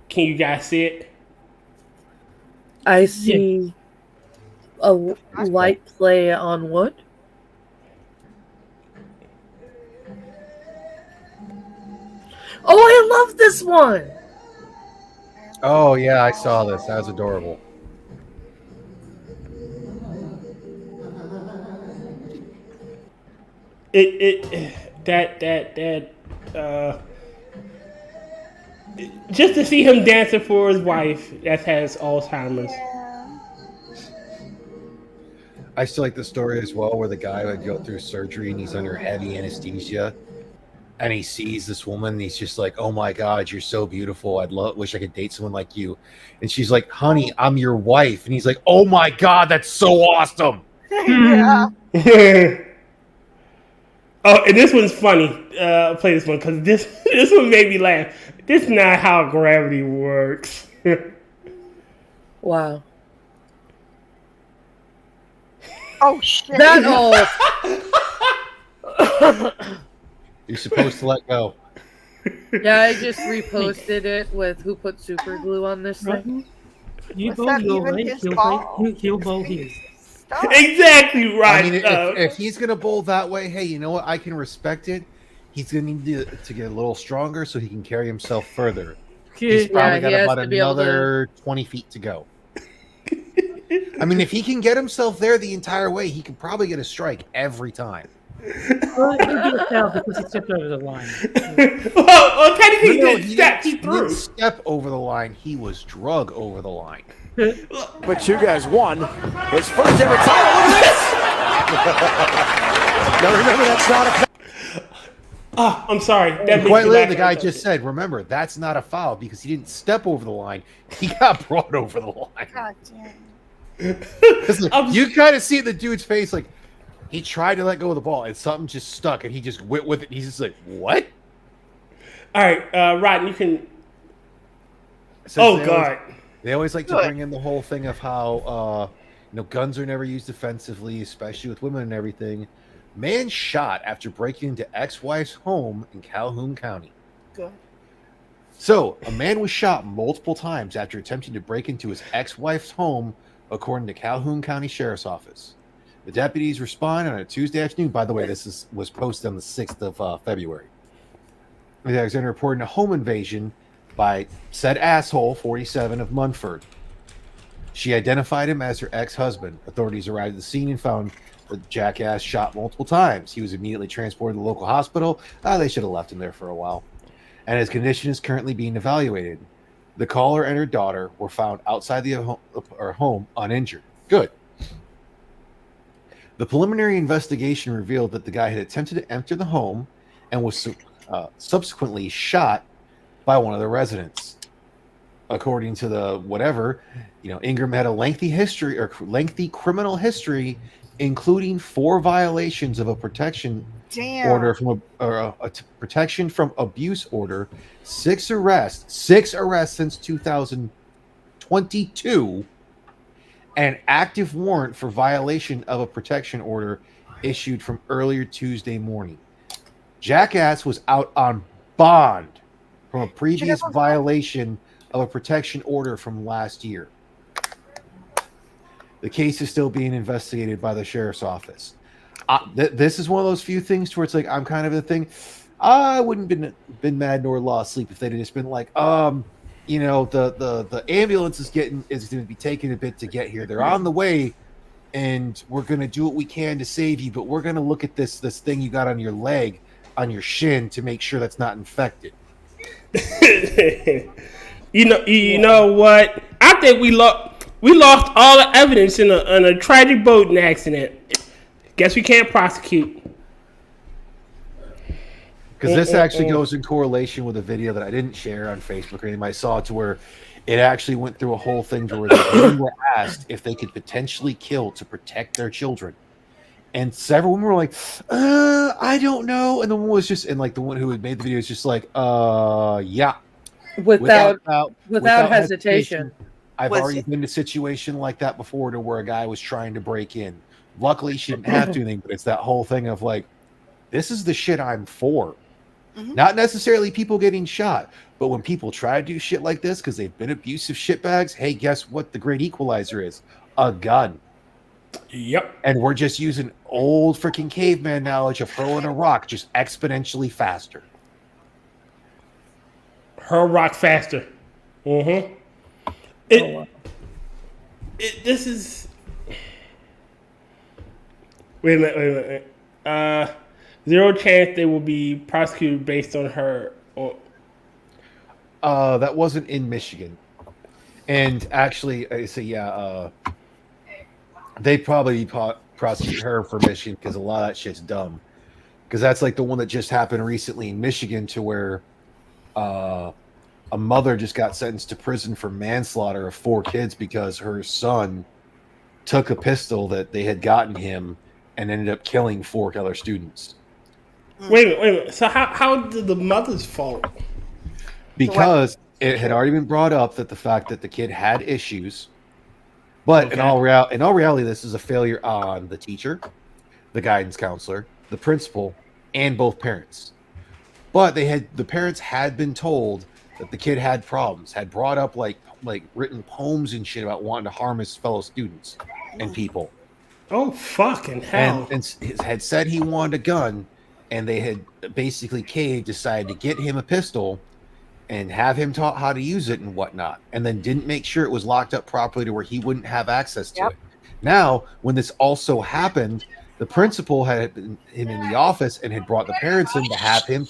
Can you guys see it? I see a light play on wood. Oh, I love this one. Oh yeah, I saw this. That was adorable. Just to see him dancing for his wife that has Alzheimer's. I still like the story as well, where the guy would go through surgery and he's under heavy anesthesia, and he sees this woman and he's just like, "Oh my God, you're so beautiful. Wish I could date someone like you." And she's like, "Honey, I'm your wife." And he's like, "Oh my God, that's so awesome." Yeah. Oh, and this one's funny. Play this one because this one made me laugh. This is not how gravity works. Wow. Oh shit. That all. You're supposed to let go. Yeah, I just reposted it with who put super glue on this thing. You Was bowl that your even way, his he'll ball? bowl his. Stop. Exactly right. I mean, if he's gonna bowl that way, hey, you know what? I can respect it. He's gonna need to get a little stronger so he can carry himself further. He's probably got about another 20 feet to go. I mean, if he can get himself there the entire way, he can probably get a strike every time. Well, it'll be a foul because he stepped over the line. well, technically, No, he stepped. He didn't threw. step over the line. He was drug over the line. But you guys won his first ever title. Look at this! Now remember, that's not a. Oh, I'm sorry. That Quite literally, the guy just said, remember, that's not a foul because he didn't step over the line. He got brought over the line. God damn. You kind of see the dude's face, like, he tried to let go of the ball and something just stuck and he just went with it. He's just like, what? All right, Rod, you can. God. They always like to bring in the whole thing of how, guns are never used defensively, especially with women and everything. Man shot after breaking into ex-wife's home in Calhoun County. Good. So, a man was shot multiple times after attempting to break into his ex-wife's home, according to Calhoun County Sheriff's Office. The deputies responded on a Tuesday afternoon. By the way, this was posted on the 6th of February. The Alexander reported a home invasion by said asshole, 47, of Munford. She identified him as her ex-husband. Authorities arrived at the scene and found the jackass shot multiple times. He was immediately transported to the local hospital. They should have left him there for a while. And his condition is currently being evaluated. The caller and her daughter were found outside the home uninjured. Good. The preliminary investigation revealed that the guy had attempted to enter the home and was subsequently shot by one of the residents. According to the whatever, Ingram had a lengthy criminal history, including 4 violations of a protection order from a protection from abuse order, 6 arrests since 2022, an active warrant for violation of a protection order issued from earlier Tuesday morning. Jackass was out on bond from a previous violation of a protection order from last year. The case is still being investigated by the sheriff's office. This is one of those few things where it's like, I'm kind of the thing. I wouldn't been mad nor lost sleep if they'd have just been like, the ambulance is going to be taking a bit to get here. They're on the way, and we're going to do what we can to save you. But we're going to look at this thing you got on your leg, on your shin, to make sure that's not infected. You know what? I think we lost all the evidence in a tragic boating accident. Guess we can't prosecute. Because this actually goes in correlation with a video that I didn't share on Facebook or anything. I saw to where it actually went through a whole thing to where they were asked if they could potentially kill to protect their children. And several women were like, I don't know. And the one was just, and like the one who had made the video is just like, yeah. Without hesitation. I've already been in a situation like that before to where a guy was trying to break in. Luckily, she didn't have to anything, but it's that whole thing of like, this is the shit I'm for. Mm-hmm. Not necessarily people getting shot, but when people try to do shit like this because they've been abusive shitbags, hey, guess what the great equalizer is? A gun. Yep. And we're just using old freaking caveman knowledge of hurling a rock just exponentially faster. Hurl rock faster. Mm-hmm. This is... Wait a minute. Zero chance they will be prosecuted based on her. That wasn't in Michigan. And actually, I say, they probably prosecute her for Michigan because a lot of that shit's dumb. Because that's like the one that just happened recently in Michigan to where a mother just got sentenced to prison for manslaughter of 4 kids because her son took a pistol that they had gotten him and ended up killing 4 other students. Wait a minute. So how did the mother's fault? Because it had already been brought up that the fact that the kid had issues, but in all reality, this is a failure on the teacher, the guidance counselor, the principal, and both parents. But the parents had been told that the kid had problems, had brought up like written poems and shit about wanting to harm his fellow students and people. Oh, fucking hell. And had said he wanted a gun, and they had basically decided to get him a pistol and have him taught how to use it and whatnot, and then didn't make sure it was locked up properly to where he wouldn't have access to it. Now, when this also happened, The principal had been him in the office and had brought the parents in to have them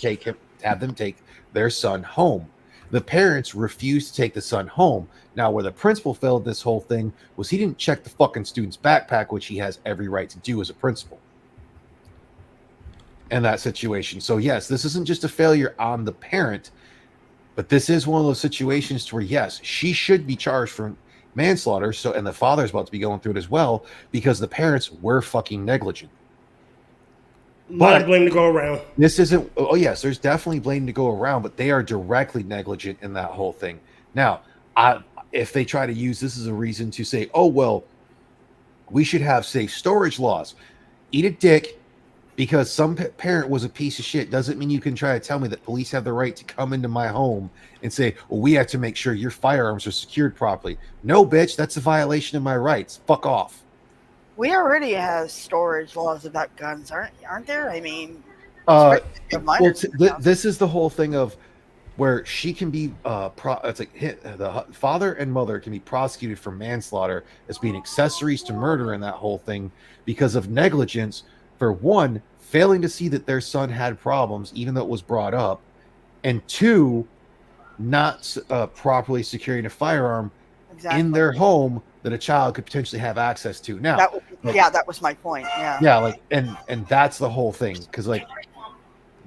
take their son home. The parents refused to take the son home. Now, where the principal failed this whole thing was he didn't check the fucking student's backpack, which he has every right to do as a principal in that situation. So yes, this isn't just a failure on the parent, but this is one of those situations to where, yes, she should be charged for manslaughter. So, and the father's about to be going through it as well because the parents were fucking negligent. A lot of blame to go around. This isn't. Oh yes, there's definitely blame to go around, but they are directly negligent in that whole thing. Now, if they try to use this as a reason to say, oh well, we should have safe storage laws, eat a dick. Because some parent was a piece of shit doesn't mean you can try to tell me that police have the right to come into my home and say, well, we have to make sure your firearms are secured properly. No, bitch, that's a violation of my rights. Fuck off. We already have storage laws about guns, aren't there? I mean, this is the whole thing of where she can be it's like the father and mother can be prosecuted for manslaughter as being accessories to murder in that whole thing because of negligence. For one, failing to see that their son had problems, even though it was brought up, and two, not properly securing a firearm in their home that a child could potentially have access to. Now, that was my point. Yeah, like, and that's the whole thing, because like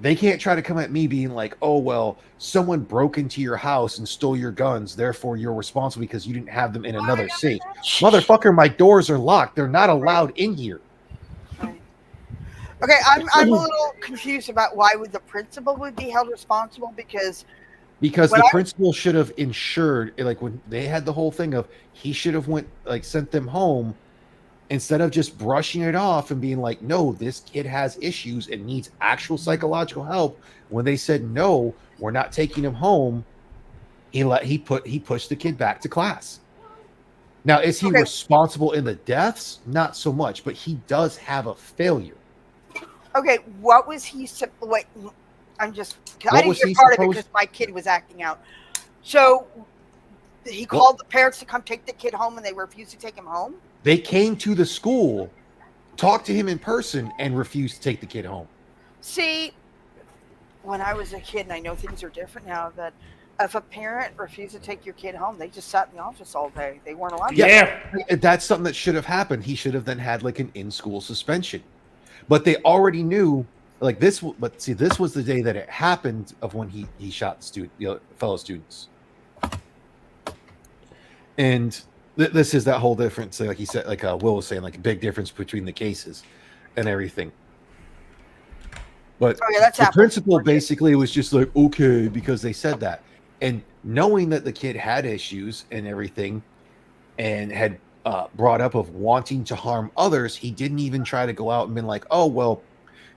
they can't try to come at me being like, oh well, someone broke into your house and stole your guns, therefore you're responsible because you didn't have them in another safe. Motherfucker, my doors are locked. They're not allowed in here. Okay, I'm a little confused about why would the principal would be held responsible because the principal should have ensured, like when they had the whole thing of he should have sent them home instead of just brushing it off and being like, no, this kid has issues and needs actual psychological help. When they said no, we're not taking him home, he pushed the kid back to class. Now, is he responsible in the deaths? Not so much, but he does have a failure. Okay, what was he? Wait, I didn't hear part of it because my kid was acting out. So he called the parents to come take the kid home, and they refused to take him home. They came to the school, talked to him in person, and refused to take the kid home. See, when I was a kid, and I know things are different now, that if a parent refused to take your kid home, they just sat in the office all day. They weren't allowed. Yeah, that's something that should have happened. He should have then had like an in-school suspension. But they already knew, like this. But see, this was the day that it happened of when he shot the fellow students, and this is that whole difference. Like he said, like Will was saying, like a big difference between the cases and everything. But the principal basically was just like, okay, because they said that, and knowing that the kid had issues and everything, and had brought up of wanting to harm others, he didn't even try to go out and been like, oh well,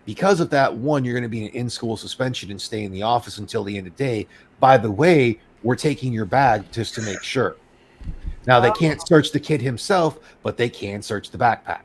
because of that, one, you're going to be in in-school suspension and stay in the office until the end of the day. By the way, we're taking your bag just to make sure. Now they can't search the kid himself, but they can search the backpack.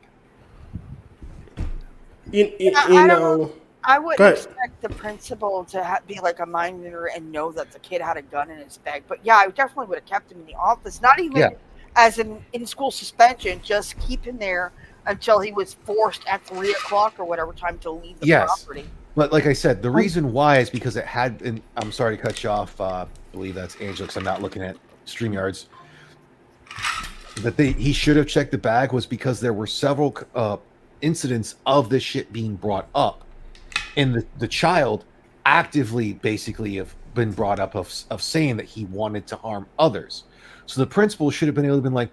I wouldn't expect the principal to be like a mind reader and know that the kid had a gun in his bag. But yeah, I definitely would have kept him in the office. Not even as an in-school suspension, just keep him there until he was forced at 3 o'clock or whatever time to leave the property. But like I said, the reason why is because it had, and I'm sorry to cut you off, I believe that's Angela, because I'm not looking at StreamYards, that he should have checked the bag was because there were several incidents of this shit being brought up. And the child actively basically have been brought up of saying that he wanted to harm others. So the principal should have been able to be like,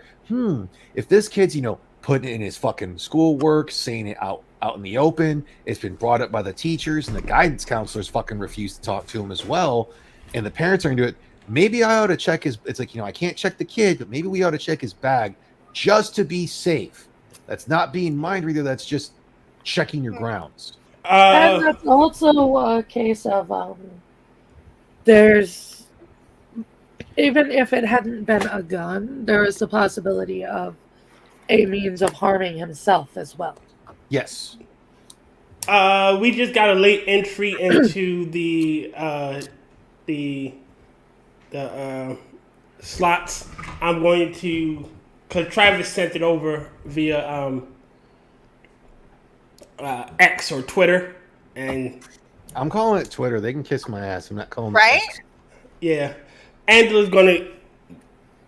if this kid's, putting in his fucking schoolwork, saying it out in the open, it's been brought up by the teachers and the guidance counselors fucking refuse to talk to him as well, and the parents are going to do it, maybe I ought to check his, it's like, I can't check the kid, but maybe we ought to check his bag just to be safe. That's not being mind reader, that's just checking your grounds. And that's also a case of there's, even if it hadn't been a gun, there is the possibility of a means of harming himself as well. Yes. We just got a late entry into the slots. I'm going to, because Travis sent it over via X or Twitter, and I'm calling it Twitter. They can kiss my ass. I'm not calling it Right? X. yeah, Angela's gonna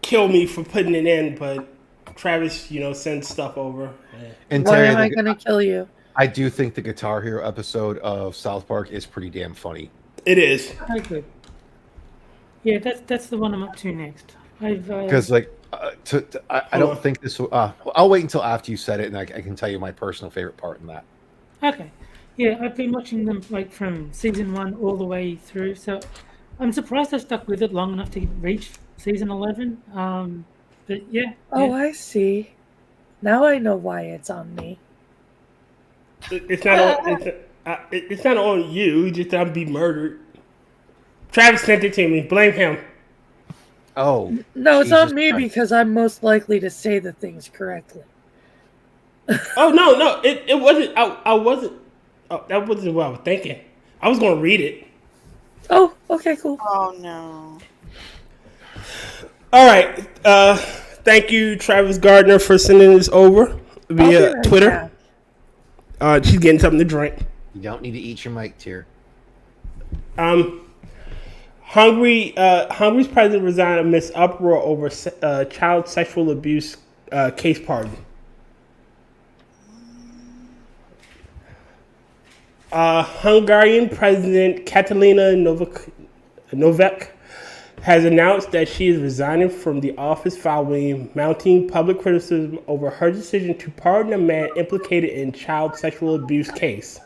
kill me for putting it in, but Travis, sends stuff over. And Why Terry, am I going to kill you? I do think the Guitar Hero episode of South Park is pretty damn funny. It is. Okay, good. Yeah, that's the one I'm up to next. Because I don't think this will. I'll wait until after you said it, and I can tell you my personal favorite part in that. Okay. Yeah, I've been watching them like from season 1 all the way through, so I'm surprised I stuck with it long enough to reach season 11. But yeah. Oh, I see. Now I know why it's on me. It's not on. It's not on you. You just have to be murdered. Travis sent it to me. Blame him. Oh. No, it's Jesus on me Christ. because I'm most likely to say the things correctly. Oh no, it wasn't. I wasn't. Oh, that wasn't what I was thinking. I was going to read it. Oh, okay, cool. Oh no. All right. Thank you, Travis Gardner, for sending this over via right Twitter. She's getting something to drink. You don't need to eat your mic, Tier. Hungary's president resigned amidst uproar over child sexual abuse case pardon. Hungarian President Catalina Novak has announced that she is resigning from the office following mounting public criticism over her decision to pardon a man implicated in child sexual abuse case.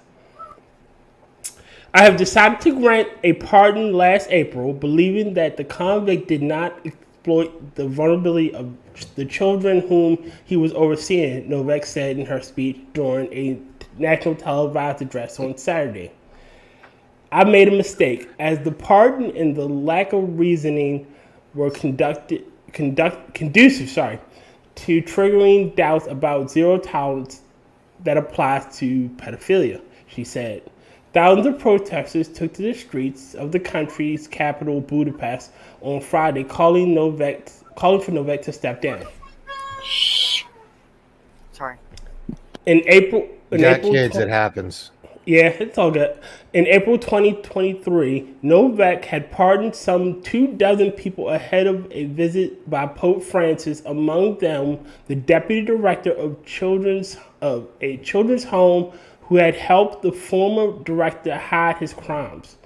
I have decided to grant a pardon last April, believing that the convict did not exploit the vulnerability of the children whom he was overseeing, Novak said in her speech during a national televised address on Saturday. I made a mistake, as the pardon and the lack of reasoning were conducive to triggering doubts about zero tolerance that applies to pedophilia, she said. Thousands of protesters took to the streets of the country's capital, Budapest, on Friday, calling for Novak to step down. Sorry. In April, Kids, it happens. Yeah, it's all good. In April 2023, Novak had pardoned some 24 people ahead of a visit by Pope Francis, among them the deputy director of a children's home who had helped the former director hide his crimes.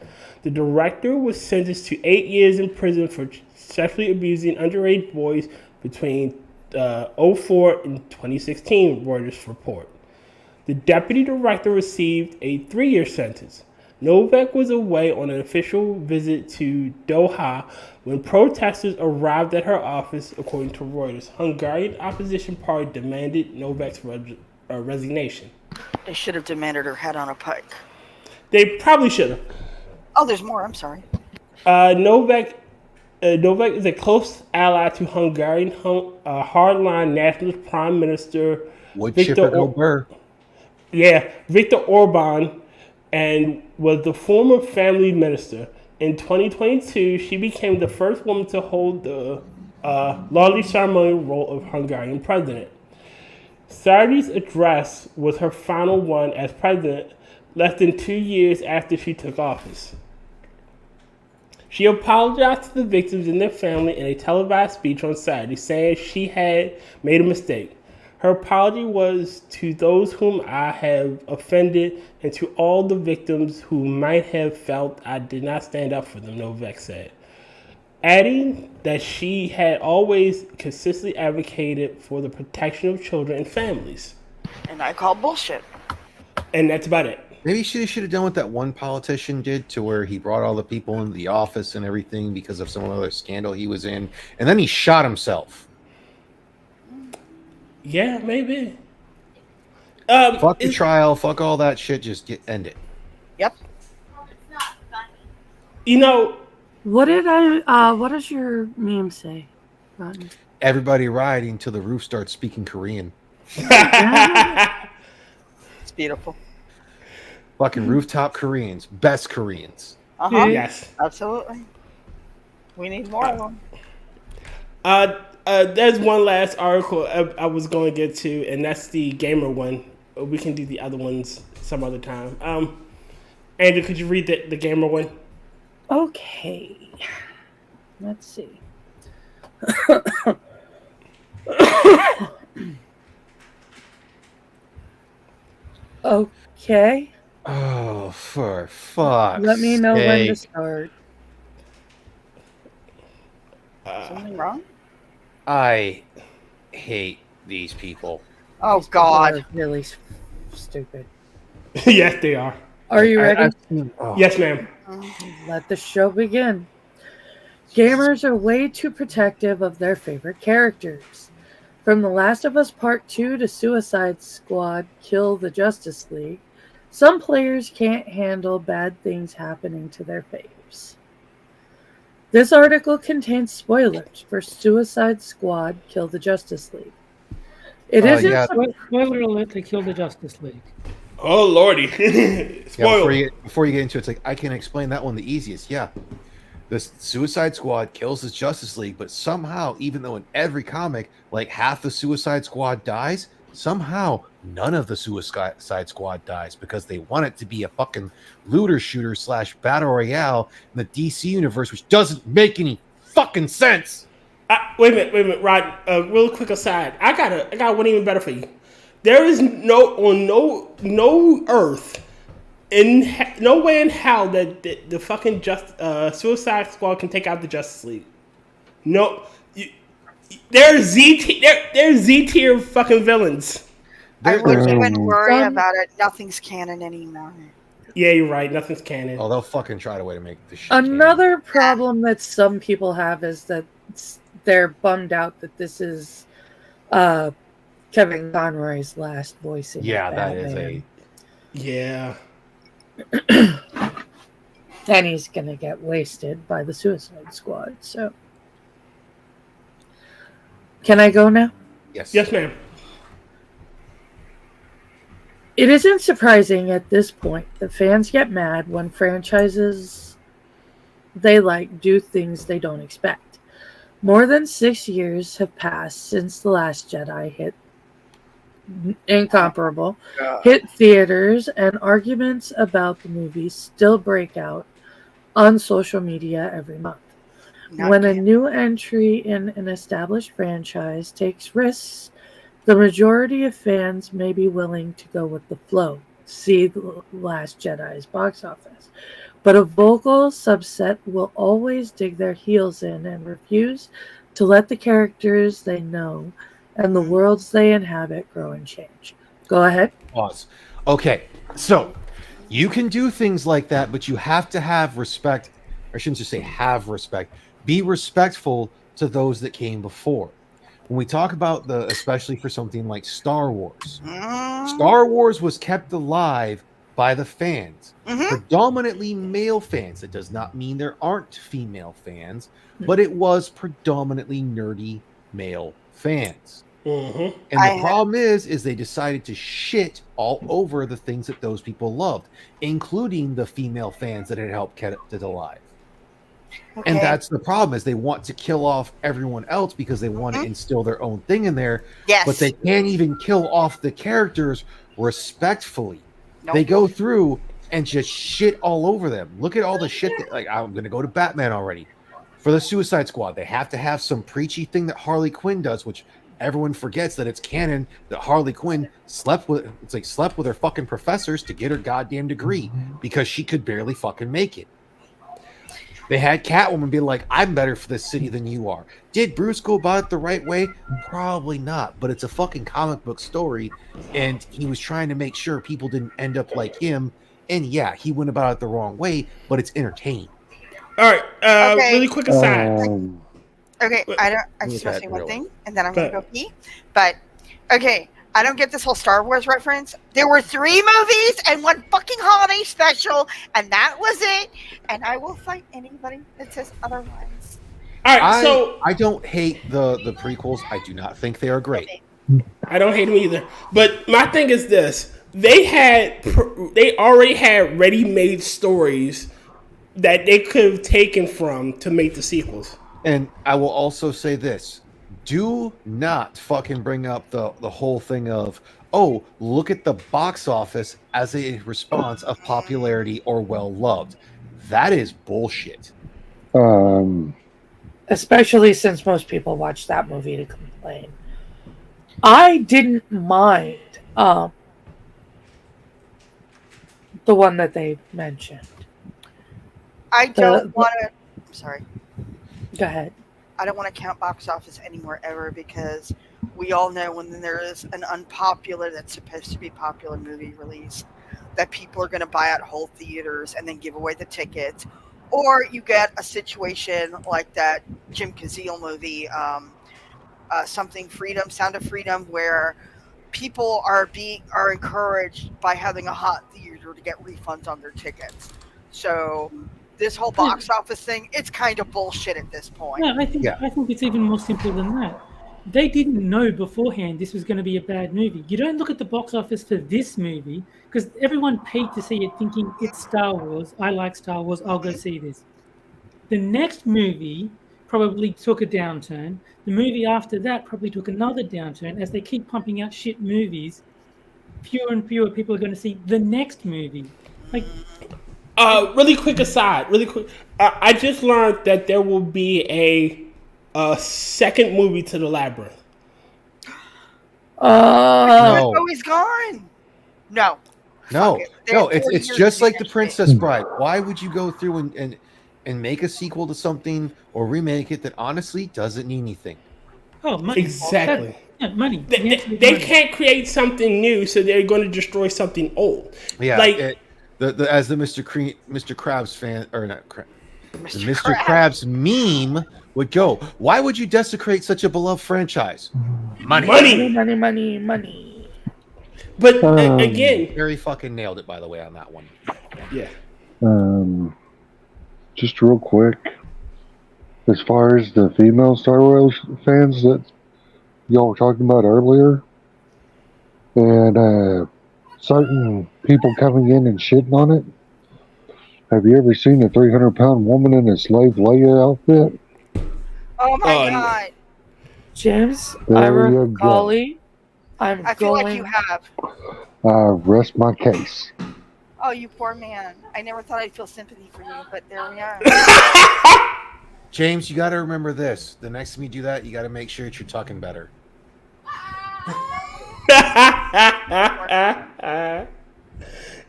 The director was sentenced to 8 years in prison for sexually abusing underage boys between 2004 and 2016, Reuters report. The deputy director received a 3-year sentence. Novak was away on an official visit to Doha when protesters arrived at her office, according to Reuters. Hungarian opposition party demanded Novak's resignation. They should have demanded her head on a pike. They probably should have. Oh, there's more. I'm sorry. Novak is a close ally to Hungarian hardline nationalist Prime Minister Viktor Orban, and was the former family minister. In 2022, she became the first woman to hold the largely ceremonial role of Hungarian president. Saturday's address was her final one as president, less than 2 years after she took office. She apologized to the victims and their family in a televised speech on Saturday, saying she had made a mistake. Her apology was to those whom I have offended and to all the victims who might have felt I did not stand up for them, Novak said, adding that she had always consistently advocated for the protection of children and families. And I call bullshit. And that's about it. Maybe she should have done what that one politician did, to where he brought all the people into the office and everything because of some other scandal he was in, and then he shot himself. Yeah, maybe. Fuck the trial, fuck all that shit, just end it. Yep. You know, what does your meme say, Rodney? Everybody rioting till the roof starts speaking Korean. It's beautiful. Fucking rooftop Koreans, best Koreans. Uh-huh. Yes. Absolutely. We need more of them. There's one last article I was going to get to, and that's the gamer one. we can do the other ones some other time. Andrew, could you read the gamer one? Okay. Let's see. Okay. Oh, for fuck's Let me know when to sake. start. Something wrong? I hate these people. Oh These people God. are really stupid. Yes, they are. Are you ready? Yes, ma'am. Let the show begin. Gamers are way too protective of their favorite characters. From The Last of Us Part 2 to Suicide Squad Kill the Justice League, some players can't handle bad things happening to their faves. This article contains spoilers for Suicide Squad Kill the Justice League. It isn't yeah. Spoiler alert, they killed the Justice League. Oh lordy! Spoil. Before you get into it, it's like I can explain that one the easiest. Yeah, the Suicide Squad kills the Justice League, but somehow, even though in every comic, like half the Suicide Squad dies, somehow none of the Suicide Squad dies because they want it to be a fucking looter shooter / battle royale in the DC universe, which doesn't make any fucking sense. Wait a minute, Rod. Real quick aside. I got one even better for you. There is no Earth, no way in hell that the fucking Suicide Squad can take out the Justice League. No, they're Z tier fucking villains. I wouldn't even worry about it. Nothing's canon anymore. Yeah, you're right. Nothing's canon. Oh, they'll fucking try to way to make this shit. Another problem that some people have is that they're bummed out that this is Kevin Conroy's last voicing. Yeah, that Batman. is Yeah. And he's gonna get wasted by the Suicide Squad. So, can I go now? Yes. Yes, ma'am. It isn't surprising at this point that fans get mad when franchises they like do things they don't expect. More than 6 years have passed since The Last Jedi hit theaters, and arguments about the movie still break out on social media every month. When a new entry in an established franchise takes risks, the majority of fans may be willing to go with the flow, see The Last Jedi's box office. But a vocal subset will always dig their heels in and refuse to let the characters they know and the worlds they inhabit grow and change. Go ahead. Pause. Okay, so you can do things like that, but you have to have respect. I shouldn't just say have respect. Be respectful to those that came before. When we talk about especially for something like Star Wars, Star Wars was kept alive by the fans, predominantly male fans. It does not mean there aren't female fans, but it was predominantly nerdy male fans. And the problem is they decided to shit all over the things that those people loved, including the female fans that had helped keep it alive. Okay. And that's the problem, is they want to kill off everyone else because they want to instill their own thing in there. Yes. But they can't even kill off the characters respectfully. Nope. They go through and just shit all over them. Look at all the shit that, like, I'm going to go to Batman already. For the Suicide Squad, they have to have some preachy thing that Harley Quinn does, which everyone forgets that it's canon that Harley Quinn slept with her fucking professors to get her goddamn degree because she could barely fucking make it. They had Catwoman be like, I'm better for this city than you are. Did Bruce go about it the right way? Probably not, but it's a fucking comic book story, and he was trying to make sure people didn't end up like him, and yeah, he went about it the wrong way, but it's entertaining. All right, okay. Really quick aside. Okay, I just want to say one thing, and then I'm going to go pee, but, okay, I don't get this whole Star Wars reference. There were 3 movies and 1 fucking holiday special, and that was it. And I will fight anybody that says otherwise. All right, so I don't hate the prequels. I do not think they are great. I don't hate them either. But my thing is this: they already had ready-made stories that they could have taken from to make the sequels. And I will also say this: do not fucking bring up the whole thing of, oh, look at the box office as a response of popularity or well-loved. That is bullshit. Especially since most people watch that movie to complain. I didn't mind the one that they mentioned. I don't want to. Sorry. Go ahead. I don't want to count box office anymore ever because we all know when there is an unpopular that's supposed to be popular movie release that people are going to buy out whole theaters and then give away the tickets. Or you get a situation like that Jim Cazale movie, Sound of Freedom, where people are encouraged by having a hot theater to get refunds on their tickets. So this whole box office thing, it's kind of bullshit at this point. No, I think it's even more simple than that. They didn't know beforehand this was going to be a bad movie. You don't look at the box office for this movie because everyone paid to see it thinking it's Star Wars. I like Star Wars. I'll go see this. The next movie probably took a downturn. The movie after that probably took another downturn. As they keep pumping out shit movies, fewer and fewer people are going to see the next movie. Really quick aside. I just learned that there will be a second movie to the Labyrinth. No. Oh, he's gone. No. It's just like The Princess Bride. Why would you go through and make a sequel to something or remake it that honestly doesn't need anything? Oh, money. Exactly. Yeah, money. They can't create something new, so they're going to destroy something old. Yeah, as the Mr. Krabs fan, or not Krabs, the Mr. Krabs meme would go, why would you desecrate such a beloved franchise? Money. But again, very fucking nailed it, by the way, on that one. Yeah. Just real quick, as far as the female Star Wars fans that y'all were talking about earlier, and certain people coming in and shitting on it, have you ever seen a 300-pound woman in a slave Leia outfit? Oh my god. James, There Colley, I feel like you have. Rest my case. Oh, you poor man. I never thought I'd feel sympathy for you, but there we are. James, you got to remember this. The next time you do that, you got to make sure that you're tucking better.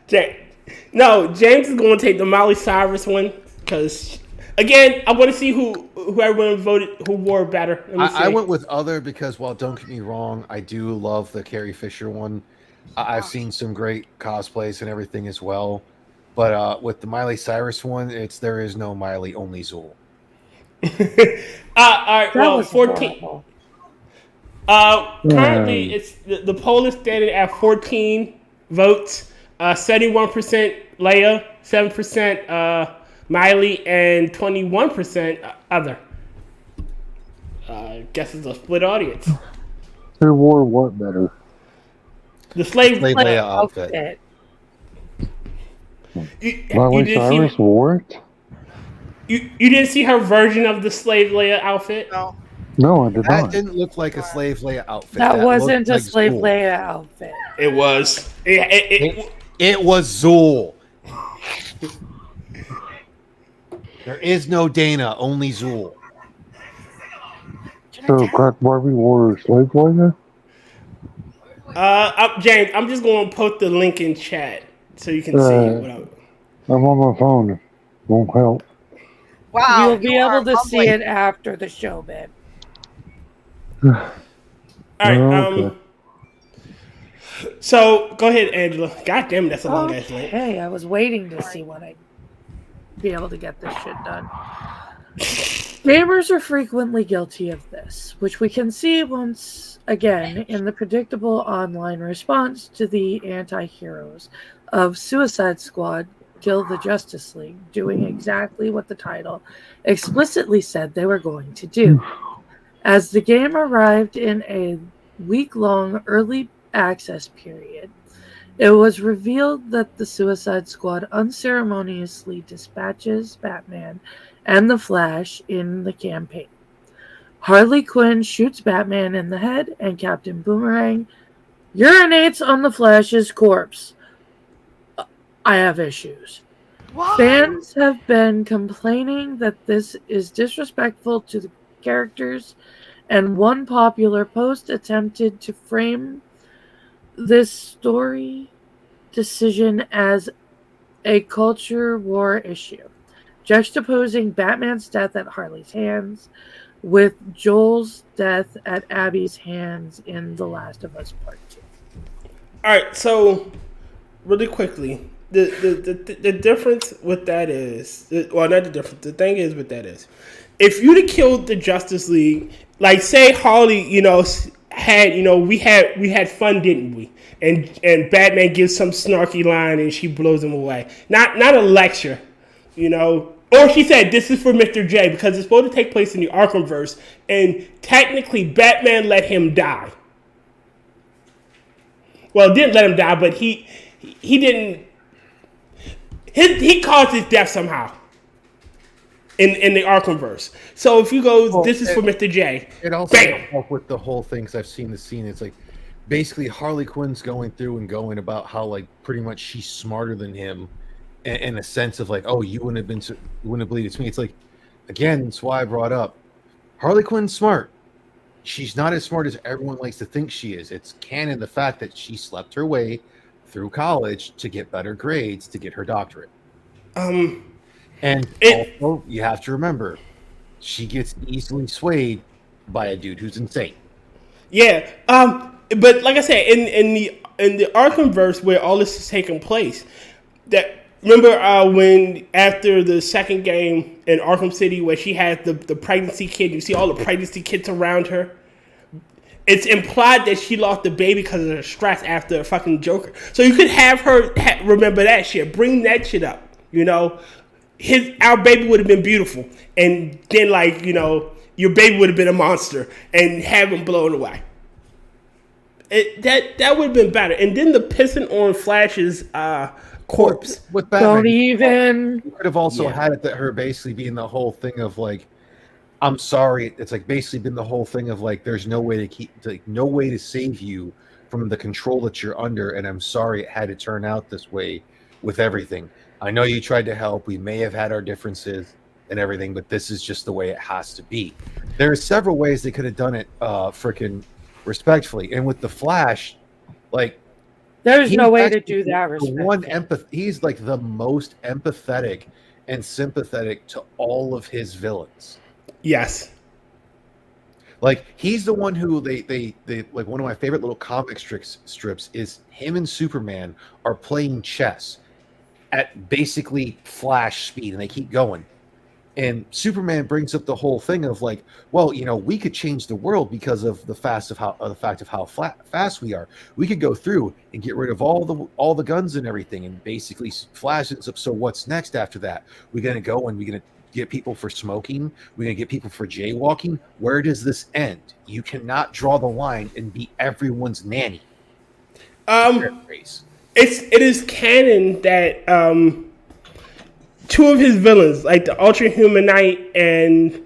James is going to take the Miley Cyrus one because, again, I want to see who everyone voted who wore better. I went with other because, well, don't get me wrong, I do love the Carrie Fisher one. I've seen some great cosplays and everything as well, but with the Miley Cyrus one, there is no Miley, only Zool. All right, well, 14. Currently, it's the poll is standing at 14 votes. 71% Leia, 7% Miley, and 21% other. Guess it's a split audience. Who wore what better? The slave Leia outfit. Miley Cyrus wore it? You didn't see her version of the slave Leia outfit? No, I did not. That didn't look like a slave Leia outfit. That wasn't a like slave Zool. Leia outfit. It was. It was Zool. There is no Dana, only Zool. So Crack Barbie wore slave Leia? James, I'm just going to post the link in chat so you can see what I'm on my phone. Won't help. Wow. You'll be able to see it after the show, babe. All right. Okay. So go ahead, Angela. God damn it, that's a long ass link. Hey, I was waiting to see when I'd be able to get this shit done. Gamers are frequently guilty of this, which we can see once again in the predictable online response to the anti-heroes of Suicide Squad Kill the Justice League, doing exactly what the title explicitly said they were going to do. As the game arrived in a week-long early access period, it was revealed that the Suicide Squad unceremoniously dispatches Batman and the Flash in the campaign. Harley Quinn shoots Batman in the head, and Captain Boomerang urinates on the Flash's corpse. I have issues. Why? Fans have been complaining that this is disrespectful to the characters, and one popular post attempted to frame this story decision as a culture war issue, juxtaposing Batman's death at Harley's hands with Joel's death at Abby's hands in The Last of Us Part 2. All right, so really quickly, the difference with that is, well, not the difference. The thing is with that is, if you'd have killed the Justice League, like say Harley, had we had fun, didn't we? And Batman gives some snarky line and she blows him away. Not a lecture, Or she said, this is for Mr. J, because it's supposed to take place in the Arkhamverse, and technically Batman let him die. Well, didn't let him die, but he didn't. He caused his death somehow in the Arkhamverse. So if you go, this is for Mr. J. It also bam! help with the whole thing, because I've seen the scene. It's like basically Harley Quinn's going through and going about how like pretty much she's smarter than him. In a sense of like, oh, you wouldn't have believed it's me. It's like, again, that's why I brought up Harley Quinn's smart. She's not as smart as everyone likes to think she is. It's canon the fact that she slept her way through college to get better grades to get her doctorate. Also, you have to remember, she gets easily swayed by a dude who's insane. Yeah. But like I said, in the Arkhamverse where all this is taking place, that. Remember when after the second game in Arkham City where she has the pregnancy kid, you see all the pregnancy kids around her? It's implied that she lost the baby because of the stress after a fucking Joker. So you could have her remember that shit. Bring that shit up, Our baby would have been beautiful. And then, your baby would have been a monster and have him blown away. That would have been better. And then the pissing on Flash's corpse. With Batman, Don't even. You could have also had it that her basically being the whole thing of like, I'm sorry. It's like basically been the whole thing of like, there's no way no way to save you from the control that you're under, and I'm sorry it had to turn out this way with everything. I know you tried to help. We may have had our differences and everything, but this is just the way it has to be. There are several ways they could have done it, freaking respectfully, and with the Flash, like. There's no way to do that. He's like the most empathetic and sympathetic to all of his villains. Yes. Like he's the one who they like one of my favorite little comic strips is him and Superman are playing chess at basically Flash speed, and they keep going. And Superman brings up the whole thing of like, well, we could change the world because of the fact of how fast we are. We could go through and get rid of all the guns and everything, and basically Flash ends up. So what's next after that? We're gonna go and we're gonna get people for smoking. We're gonna get people for jaywalking. Where does this end? You cannot draw the line and be everyone's nanny. It is canon that two of his villains, like the Ultra Human Knight and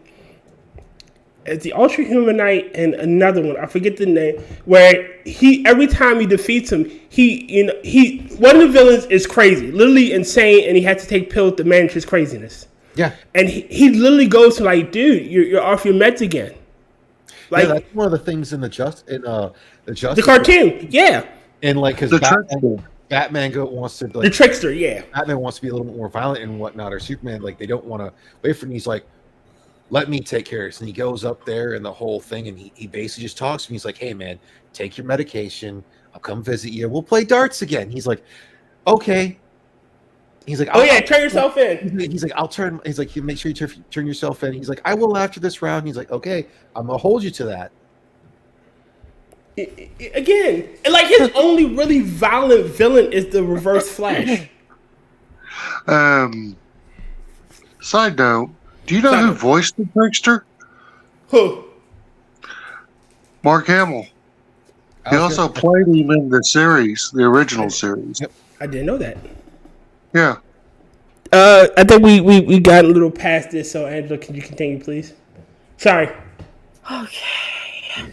another one, I forget the name, where every time he defeats him, one of the villains is crazy, literally insane, and he has to take pills to manage his craziness. Yeah, and he literally goes to like, dude, you're off your meds again. Like that's one of the things in the cartoon, yeah, and like because Batman wants to the trickster, yeah. Batman wants to be a little bit more violent and whatnot, or Superman, like they don't want to wait for him. He's like, let me take care of this. And he goes up there and the whole thing, and he basically just talks to me. He's like, hey man, take your medication. I'll come visit you. We'll play darts again. He's like, okay. He's like, turn yourself in. He's like, I'll turn. He's like, make sure you turn yourself in. He's like, I will after this round. He's like, okay, I'm gonna hold you to that. Again, like his only really violent villain is the Reverse Flash. Side note, do you know who voiced the trickster? Who? Mark Hamill. He also played him in the series, the original series. Yep. I didn't know that. Yeah. I think we got a little past this, so Angela, can you continue, please? Sorry. Okay.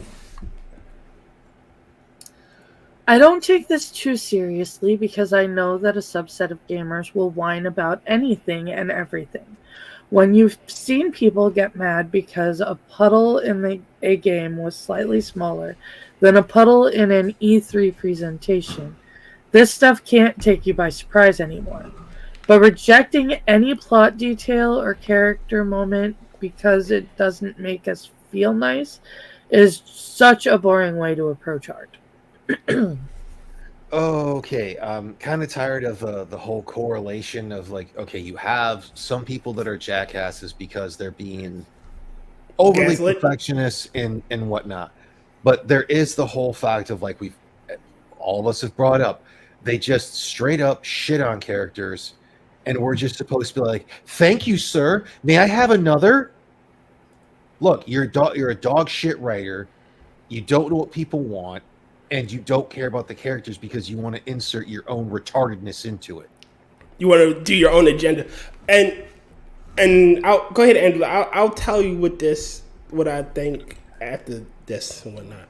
I don't take this too seriously because I know that a subset of gamers will whine about anything and everything. When you've seen people get mad because a puddle in a game was slightly smaller than a puddle in an E3 presentation, this stuff can't take you by surprise anymore. But rejecting any plot detail or character moment because it doesn't make us feel nice is such a boring way to approach art. Okay, I'm kind of tired of the whole correlation of like, okay, you have some people that are jackasses because they're being overly Gaslit. perfectionists and whatnot. But there is the whole fact of like all of us have brought up, they just straight up shit on characters, and we're just supposed to be like, "Thank you, sir. May I have another?" Look, you're a dog shit writer. You don't know what people want, and you don't care about the characters because you want to insert your own retardedness into it. You want to do your own agenda, and I'll go ahead, Angela. I'll tell you what I think after this and whatnot.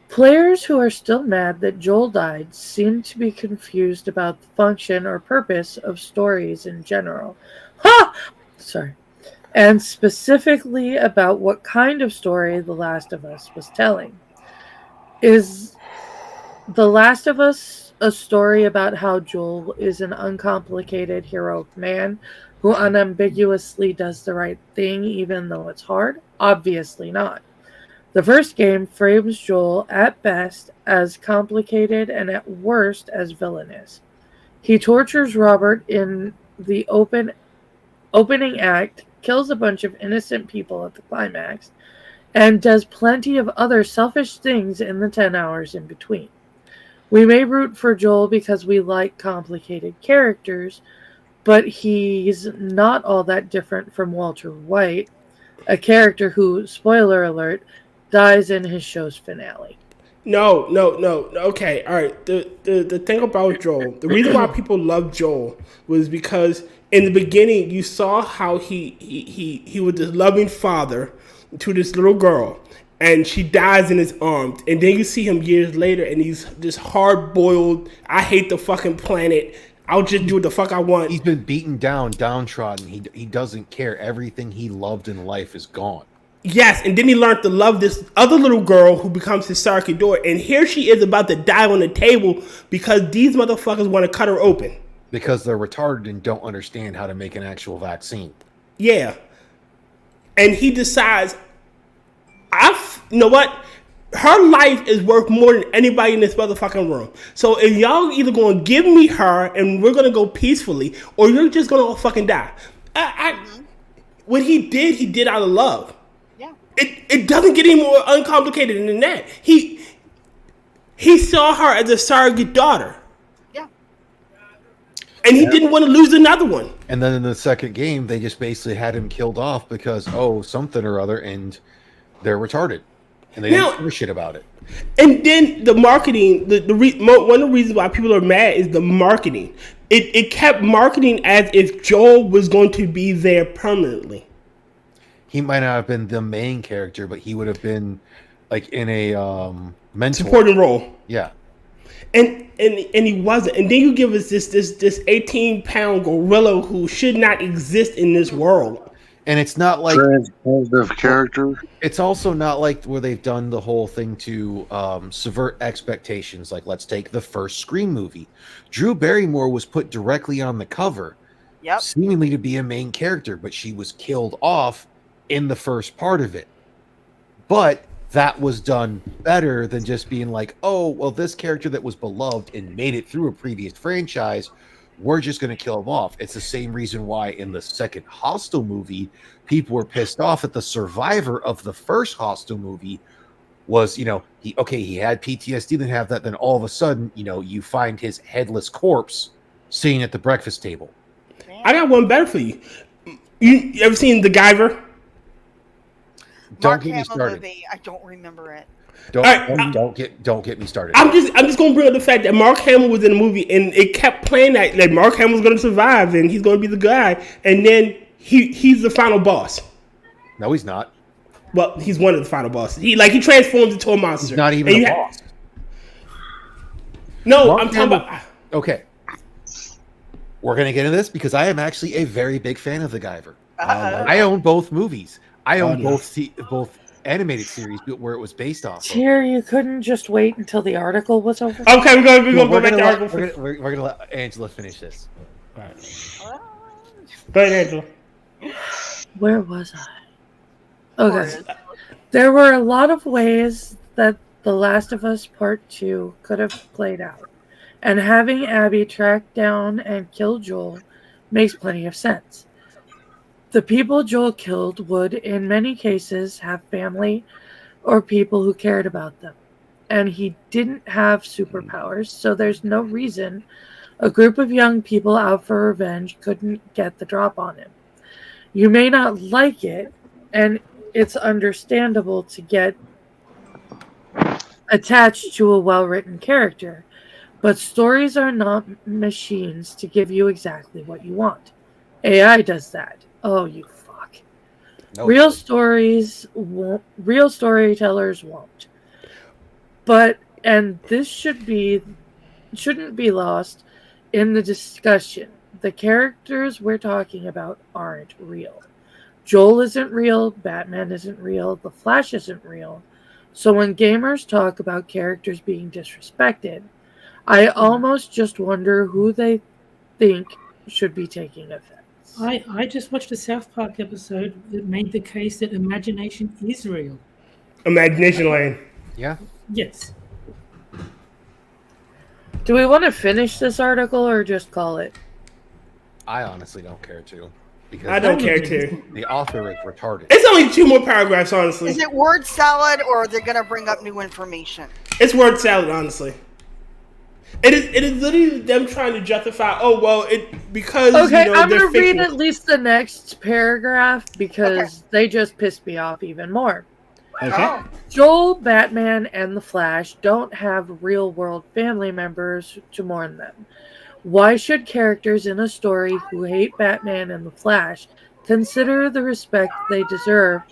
Players who are still mad that Joel died seem to be confused about the function or purpose of stories in general. Ha! Sorry. And specifically about what kind of story The Last of Us was telling. Is The Last of Us a story about how Joel is an uncomplicated, heroic man who unambiguously does the right thing even though it's hard? Obviously not. The first game frames Joel at best as complicated and at worst as villainous. He tortures Robert in the opening act, kills a bunch of innocent people at the climax, and does plenty of other selfish things in the 10 hours in between. We may root for Joel because we like complicated characters, but he's not all that different from Walter White, a character who, spoiler alert, dies in his show's finale. No. Okay, all right. The thing about Joel, the reason why people love Joel was because in the beginning you saw how he was this loving father to this little girl, and she dies in his arms, and then you see him years later, and he's this hard-boiled, I hate the fucking planet, I'll just do what the fuck I want. He's been beaten down, downtrodden. He doesn't care. Everything he loved in life is gone. Yes, and then he learned to love this other little girl who becomes his surrogate daughter, and here she is about to die on the table because these motherfuckers want to cut her open. Because they're retarded and don't understand how to make an actual vaccine. Yeah. And he decides, you know what? Her life is worth more than anybody in this motherfucking room. So if y'all either going to give me her and we're going to go peacefully, or you're just going to all fucking die. What he did out of love. Yeah. It doesn't get any more uncomplicated than that. He saw her as a surrogate daughter. Yeah. And he didn't want to lose another one. And then in the second game, they just basically had him killed off because, something or other, and they're retarded. And they didn't give a shit about it. And then the marketing, one of the reasons why people are mad is the marketing. It kept marketing as if Joel was going to be there permanently. He might not have been the main character, but he would have been like in a mentor supporting role. Yeah. And he wasn't. And then you give us this 18-pound gorilla who should not exist in this world. And it's not like transformative character. It's also not like where they've done the whole thing to subvert expectations. Like, let's take the first Scream movie. Drew Barrymore was put directly on the cover, seemingly to be a main character, but she was killed off in the first part of it. But that was done better than just being like, this character that was beloved and made it through a previous franchise, we're just going to kill him off. It's the same reason why in the second Hostel movie, people were pissed off at the survivor of the first Hostel movie was, he had PTSD, didn't have that. Then all of a sudden, you find his headless corpse sitting at the breakfast table. I got one better for you. You ever seen The Guyver? Don't get me started. Movie, I don't remember it. Don't get me started. I'm just gonna bring up the fact that Mark Hamill was in the movie, and it kept playing that like Mark Hamill's gonna survive and he's gonna be the guy, and then he's the final boss. No, he's not. Well, he's one of the final bosses. He transforms into a monster. He's not even a boss. No, Mark I'm talking about. Okay. We're going to get into this because I am actually a very big fan of the Guyver. I own both movies. I own both animated series where it was based off of. Tier, you couldn't just wait until the article was over? Okay, we're going to go back to the article. We're going to let Angela finish this. All right. Go ahead, Angela. Where was I? Okay. There were a lot of ways that The Last of Us Part 2 could have played out, and having Abby track down and kill Joel makes plenty of sense. The people Joel killed would, in many cases, have family or people who cared about them, and he didn't have superpowers, so there's no reason a group of young people out for revenge couldn't get the drop on him. You may not like it, and it's understandable to get attached to a well-written character, but stories are not machines to give you exactly what you want. AI does that. Oh, you fuck. No. Real stories won't. Real storytellers won't. But, and this shouldn't be lost in the discussion. The characters we're talking about aren't real. Joel isn't real, Batman isn't real, The Flash isn't real. So when gamers talk about characters being disrespected, I almost just wonder who they think should be taking offense. I just watched a South Park episode that made the case that imagination is real. Imagination Lane. Yeah? Yes. Do we want to finish this article or just call it? I honestly don't care to. Because I don't care to. The author is retarded. It's only 2 more paragraphs, honestly. Is it word salad or are they going to bring up new information? It's word salad, honestly. It is literally them trying to justify. Oh well, because okay. I'm gonna read at least the next paragraph because they just pissed me off even more. Okay. Joel, Batman, and the Flash don't have real-world family members to mourn them. Why should characters in a story who hate Batman and the Flash consider the respect they deserve,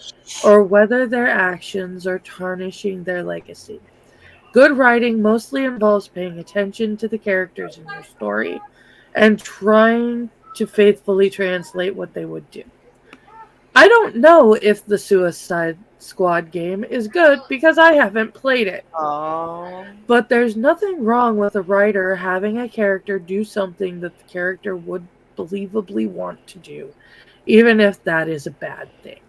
or whether their actions are tarnishing their legacy? Good writing mostly involves paying attention to the characters in your story and trying to faithfully translate what they would do. I don't know if the Suicide Squad game is good because I haven't played it. But there's nothing wrong with a writer having a character do something that the character would believably want to do, even if that is a bad thing.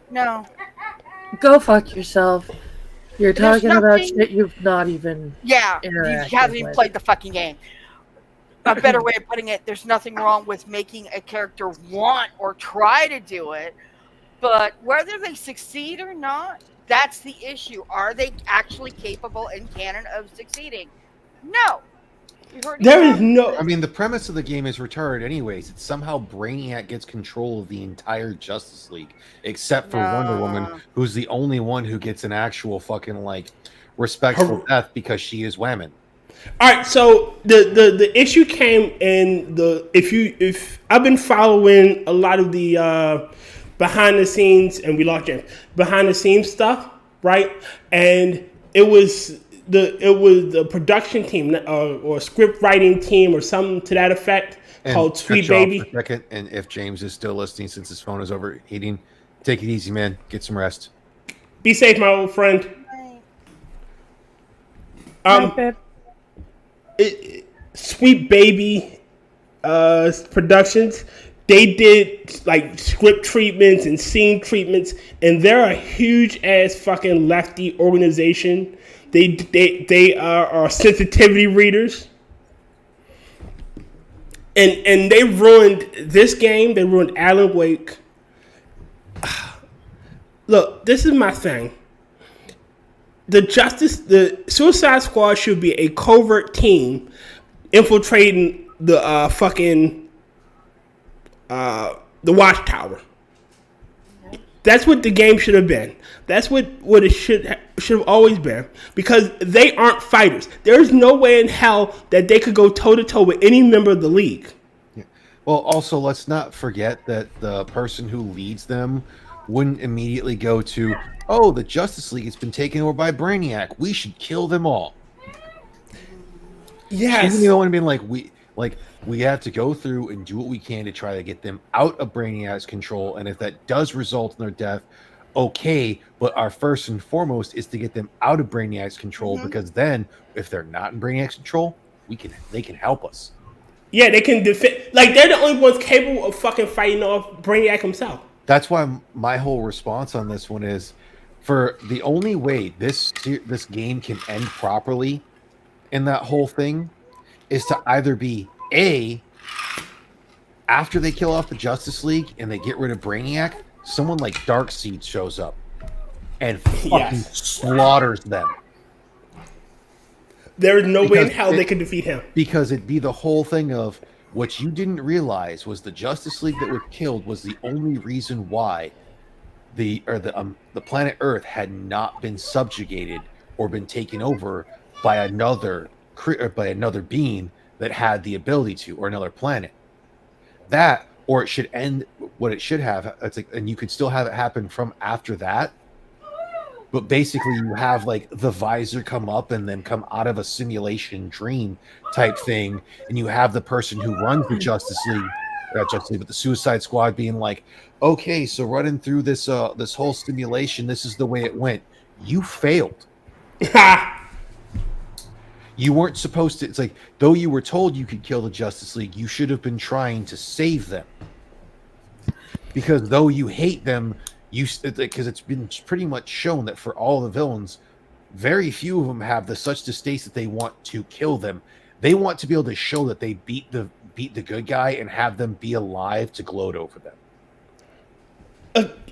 No. Go fuck yourself. You're talking about shit you've not even you haven't even played the fucking game. A better way of putting it, there's nothing wrong with making a character want or try to do it, but whether they succeed or not, that's the issue. Are they actually capable in canon of succeeding? No. There is no... I mean, the premise of the game is retarded anyways. It's somehow Brainiac gets control of the entire Justice League, except for Wonder Woman, who's the only one who gets an actual fucking, respectful death because she is women. All right, so the issue came in if I've been following a lot of the behind the scenes, and we lost James, behind the scenes stuff, right? And it was the production team or script writing team or something to that effect called Sweet Baby. For a second, and if James is still listening since his phone is overheating, take it easy, man. Get some rest. Be safe, my old friend. Sweet Baby Productions, they did script treatments and scene treatments, and they're a huge ass fucking lefty organization. They are sensitivity readers, and they ruined this game. They ruined Alan Wake. Look, this is my thing. The Suicide Squad should be a covert team infiltrating the the Watchtower. That's what the game should have been. That's what it should have always been. Because they aren't fighters. There's no way in hell that they could go toe to toe with any member of the league. Yeah. Well, also let's not forget that the person who leads them wouldn't immediately go to, oh, the Justice League has been taken over by Brainiac. We should kill them all. Yes. Shouldn't you want to be we have to go through and do what we can to try to get them out of Brainiac's control, and if that does result in their death, okay, but our first and foremost is to get them out of Brainiac's control, because then if they're not in Brainiac's control, they can help us. Yeah, they can defend. Like, they're the only ones capable of fucking fighting off Brainiac himself. That's why my whole response on this one is, for the only way this game can end properly in that whole thing is to either be A, after they kill off the Justice League and they get rid of Brainiac, someone like Darkseid shows up and fucking slaughters them. There's no way in hell they can defeat him. Because it'd be the whole thing of, what you didn't realize was the Justice League that was killed was the only reason why the planet Earth had not been subjugated or been taken over by another being that had the ability to, or another planet. That, or it should end what it should have. It's like, and you could still have it happen from after that. But basically, you have like the visor come up and then come out of a simulation dream type thing, and you have the person who runs the Justice League, not Justice League, but the Suicide Squad, being like, "Okay, so running through this this whole simulation, this is the way it went. You failed. You weren't supposed to." It's like, though you were told you could kill the Justice League, you should have been trying to save them, because though you hate them. Because it's been pretty much shown that for all the villains, very few of them have the such distaste that they want to kill them. They want to be able to show that they beat the good guy and have them be alive to gloat over them.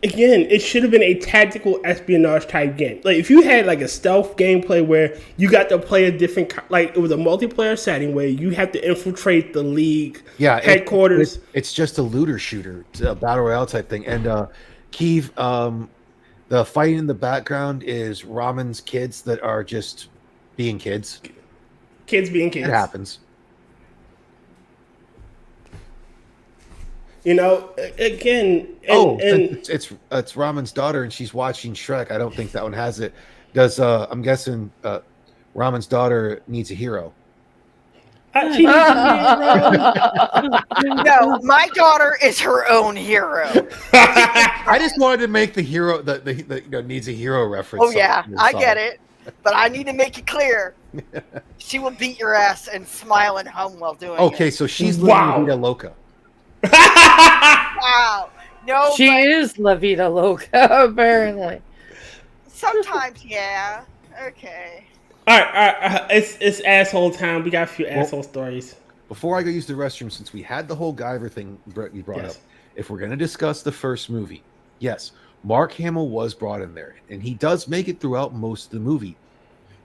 Again, it should have been a tactical espionage type game. Like, if you had like a stealth gameplay where you got to play a different, like it was a multiplayer setting where you have to infiltrate the league headquarters. It's just a looter shooter, a battle royale type thing, and. Keith, the fighting in the background is Ramen's kids that are just being kids. Kids being kids. It happens. You know, again. It's Ramen's daughter, and she's watching Shrek. I don't think that one has it. Does I'm guessing Ramen's daughter needs a hero. No, my daughter is her own hero. I just wanted to make the hero the needs a hero reference. Oh yeah, I get it, but I need to make it clear. She will beat your ass and smile and hum while doing it. Okay, so she's La Vida Loca. Wow, no, she is La Vida Loca apparently. Sometimes, yeah. Okay. All right. It's asshole time. We got a few asshole stories. Before I go use the restroom, since we had the whole Guyver thing you brought up, if we're going to discuss the first movie, yes, Mark Hamill was brought in there, and he does make it throughout most of the movie,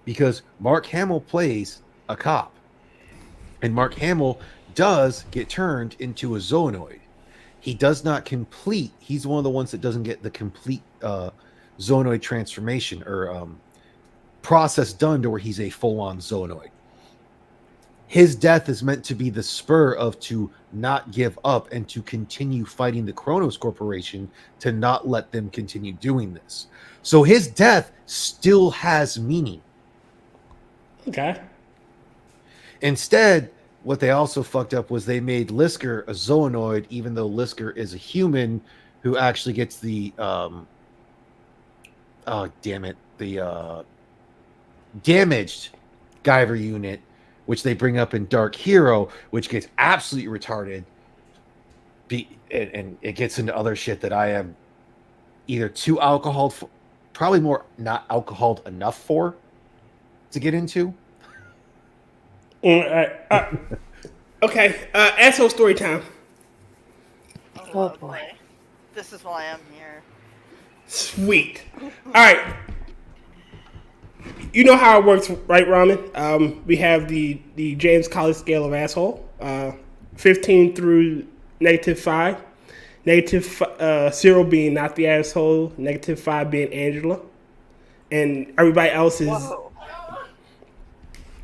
because Mark Hamill plays a cop, and Mark Hamill does get turned into a Zoonoid. He does not complete. He's one of the ones that doesn't get the complete Zoonoid transformation or process done to where he's a full-on Zoonoid. His death is meant to be the spur of to not give up and to continue fighting the Kronos Corporation to not let them continue doing this. So his death still has meaning. Okay. Instead, what they also fucked up was they made Lisker a Zoonoid, even though Lisker is a human who actually gets the damaged Guyver unit, which they bring up in Dark Hero, which gets absolutely retarded. And it gets into other shit that I am either too alcohol, probably more not alcoholed enough for to get into. Okay, asshole story time. Oh boy, this is why I'm here. Sweet. All right. You know how it works, right, Ramen? We have the James Colley scale of asshole, 15 through -5. -0 being not the asshole, -5 being Angela, and everybody else is. Whoa.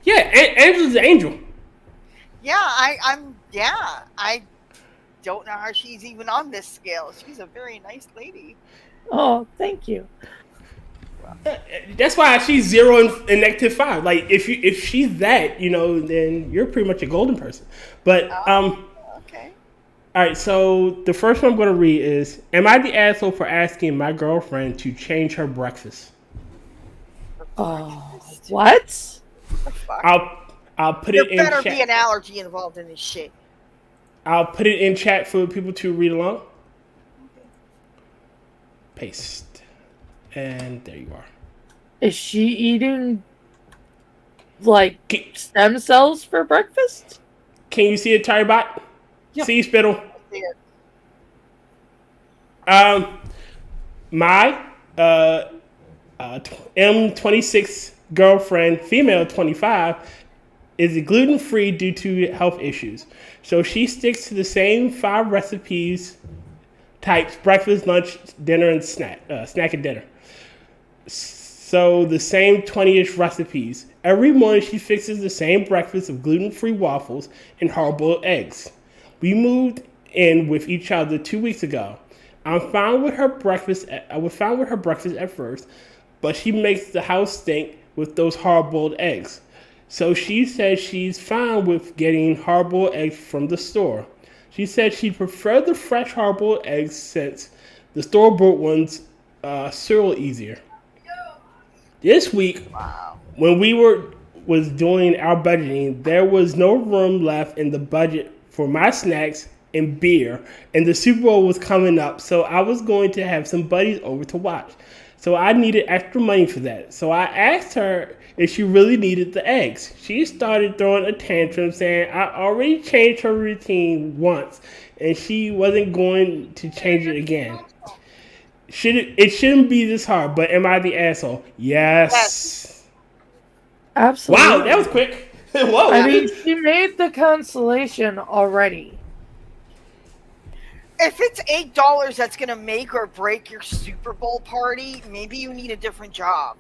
Yeah, Angela's the angel. Yeah, don't know how she's even on this scale. She's a very nice lady. Oh, thank you. That's why she's 0 and -5. Like if she's that, then you're pretty much a golden person. But Okay. all right. So the first one I'm going to read is: Am I the asshole for asking my girlfriend to change her breakfast? Oh, what? I'll put There it in better chat. be an allergy involved in this shit. I'll put it in chat for people to read along. Paste. And there you are. Is she eating like stem cells for breakfast? Can you see it, Tyribot? Yep. See, Spittle? My M26 girlfriend, female 25, is gluten-free due to health issues. So she sticks to the same 5 recipes types: breakfast, lunch, dinner, and snack and dinner. So the same 20-ish recipes. Every morning she fixes the same breakfast of gluten-free waffles and hard-boiled eggs. We moved in with each other 2 weeks ago. I was fine with her breakfast at first, but she makes the house stink with those hard-boiled eggs. So she says she's fine with getting hard-boiled eggs from the store. She said she preferred the fresh hard-boiled eggs since the store-bought ones cereal easier. This week, when we was doing our budgeting, there was no room left in the budget for my snacks and beer, and the Super Bowl was coming up, so I was going to have some buddies over to watch. So I needed extra money for that. So I asked her if she really needed the eggs. She started throwing a tantrum saying I already changed her routine once, and she wasn't going to change it again. It shouldn't be this hard, but am I the asshole? Yes. Absolutely. Wow, that was quick. Whoa. I mean, she made the consolation already. If it's $8 that's gonna make or break your Super Bowl party, maybe you need a different job.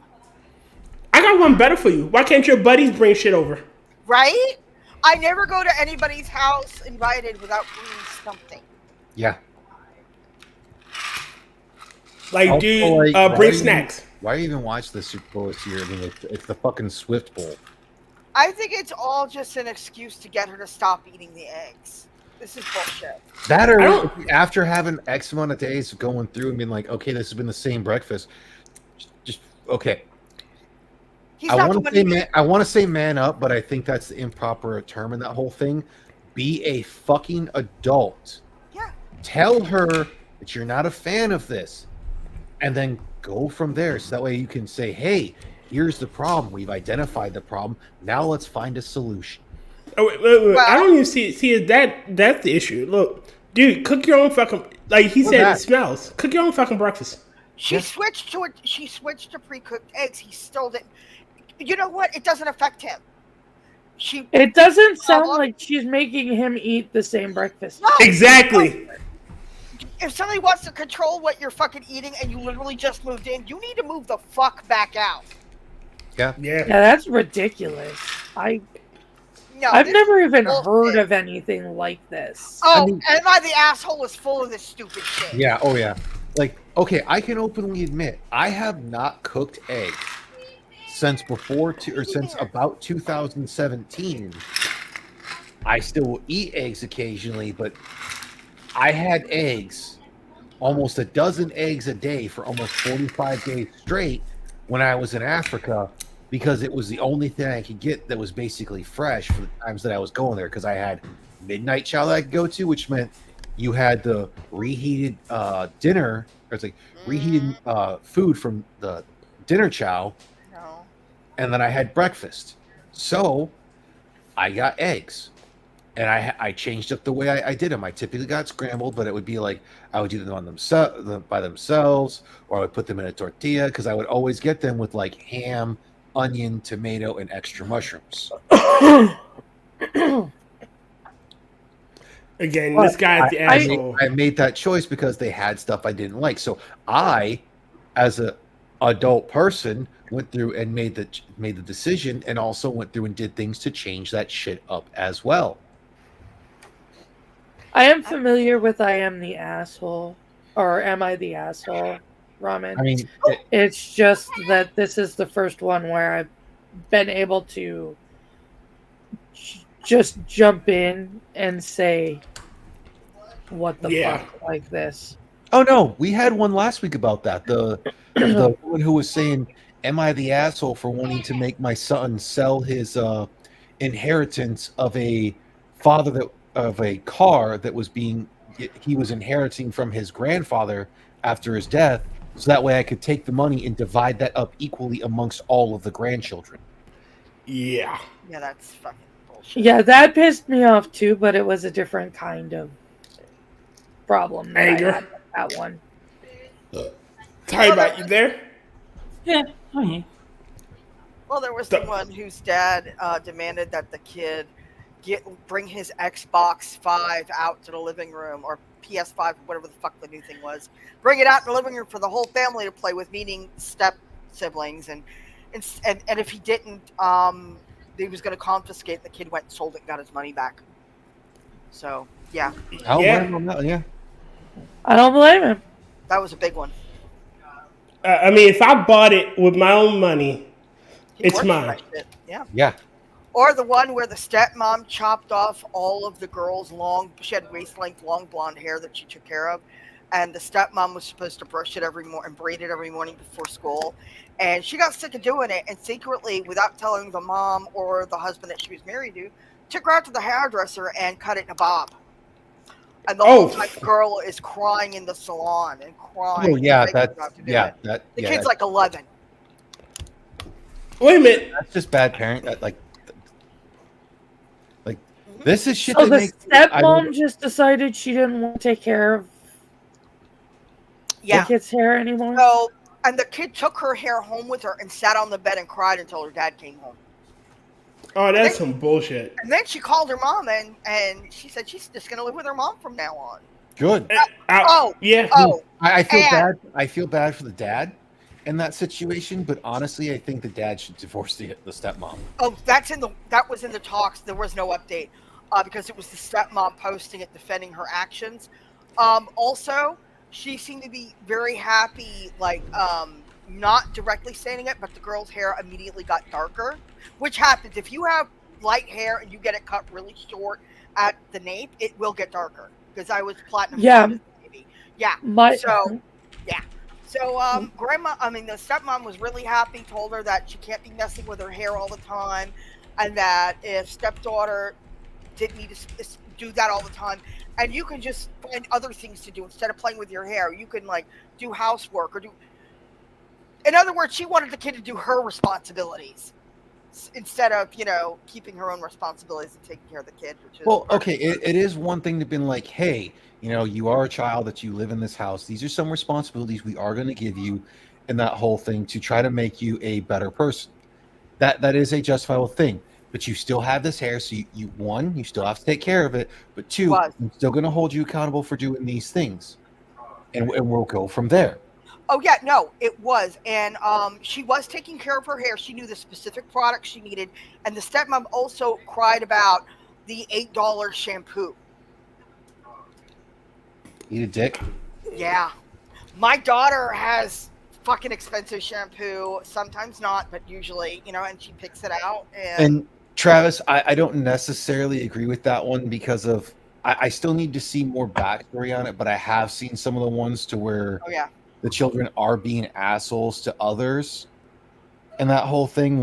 I got one better for you. Why can't your buddies bring shit over? Right? I never go to anybody's house invited without bringing something. Yeah. Like, Also, dude, like, bring snacks. Why even watch the Super Bowl this year? I mean, it's the fucking Swift Bowl. I think it's all just an excuse to get her to stop eating the eggs. This is bullshit. That or after having X amount of days of going through and being like, okay, this has been the same breakfast. Just okay. I want to say man up, but I think that's the improper term in that whole thing. Be a fucking adult. Yeah. Tell her that you're not a fan of this, and then go from there. So that way you can say, hey, here's the problem. We've identified the problem. Now let's find a solution. Oh, wait. I don't even see that's the issue. Look, dude, cook your own fucking, like he said, it smells. Cook your own fucking breakfast. She switched to pre-cooked eggs. He still didn't. You know what? It doesn't affect him. It doesn't sound like she's making him eat the same breakfast. No, exactly. If somebody wants to control what you're fucking eating and you literally just moved in, you need to move the fuck back out. Yeah. Yeah, that's ridiculous. I've never even heard of anything like this. Oh, and the asshole is full of this stupid shit. Yeah, oh yeah. Like, okay, I can openly admit I have not cooked eggs since since about 2017. I still will eat eggs occasionally, but I had eggs, almost a dozen eggs a day for almost 45 days straight when I was in Africa, because it was the only thing I could get that was basically fresh for the times that I was going there, because I had midnight chow that I could go to, which meant you had the reheated dinner, or it's like reheated food from the dinner chow, and then I had breakfast. So I got eggs, and I changed up the way I did them. I typically got scrambled, but it would be like I would do them by themselves, or I would put them in a tortilla, because I would always get them with like ham, onion, tomato, and extra mushrooms. Again, this guy's the asshole. I made that choice because they had stuff I didn't like. So I, as a adult person, went through and made the decision, and also went through and did things to change that shit up as well. I am familiar with I Am the Asshole, or Am I the Asshole ramen. I mean, It's just that this is the first one where I've been able to just jump in and say, what the fuck, like this. oh no, we had one last week about that. The woman who was saying, "Am I the asshole for wanting to make my son sell his inheritance of a car that was he was inheriting from his grandfather after his death, so that way I could take the money and divide that up equally amongst all of the grandchildren." Yeah. Yeah, that's fucking bullshit. Yeah, that pissed me off too, but it was a different kind of problem. That Anger. I had with that one. Sorry about you there. Yeah, I'm here. Well, there was the one whose dad demanded that the kid bring his Xbox 5 out to the living room, or PS5, whatever the fuck the new thing was. Bring it out in the living room for the whole family to play with, meaning step siblings, and if he didn't, he was going to confiscate. The kid went and sold it and got his money back. So yeah, Yeah. I don't blame him. that was a big one. I mean, if I bought it with my own money, He it's worked for mine. that shit. Yeah. Yeah. Or the one where the stepmom chopped off all of the girls' she had waist-length, long blonde hair that she took care of, and the stepmom was supposed to brush it every morning and braid it every morning before school, and she got sick of doing it, and secretly, without telling the mom or the husband that she was married to, took her out to the hairdresser and cut it in a bob. And the whole time the girl is crying in the salon and crying. Oh yeah, and begging her not to do it. The kid's that's- like 11. Wait a minute. That's just bad parent. Like this is shit So that the makes stepmom just decided she didn't want to take care of the kid's hair anymore? So, and the kid took her hair home with her and sat on the bed and cried until her dad came home. Oh, that's some bullshit. And then she called her mom and she said she's just going to live with her mom from now on. Good. Yeah. I feel bad. I feel bad for the dad in that situation, but honestly, I think the dad should divorce the stepmom. Oh, that was in the talks. There was no update because it was the stepmom posting it, defending her actions. Also, she seemed to be very happy, not directly saying it, but the girl's hair immediately got darker, which happens if you have light hair and you get it cut really short at the nape, it will get darker. Because I was platinum. Yeah. Baby. Yeah. So, the stepmom was really happy, told her that she can't be messing with her hair all the time, and that if stepdaughter didn't need to do that all the time, and you can just find other things to do instead of playing with your hair. You can do housework or do. In other words, she wanted the kid to do her responsibilities instead of keeping her own responsibilities and taking care of the kid. Okay, it is one thing to be like, hey, you are a child, that you live in this house. These are some responsibilities we are going to give you, and that whole thing to try to make you a better person. That is a justifiable thing. But you still have this hair, so you still have to take care of it. But two, I'm still going to hold you accountable for doing these things, and we'll go from there. Oh yeah, no, it was, and she was taking care of her hair. She knew the specific product she needed, and the stepmom also cried about the $8 shampoo. Eat a dick. Yeah, my daughter has fucking expensive shampoo. Sometimes not, but usually, and she picks it out. And Travis, I don't necessarily agree with that one because of I still need to see more backstory on it, but I have seen some of the ones to where the children are being assholes to others, and that whole thing,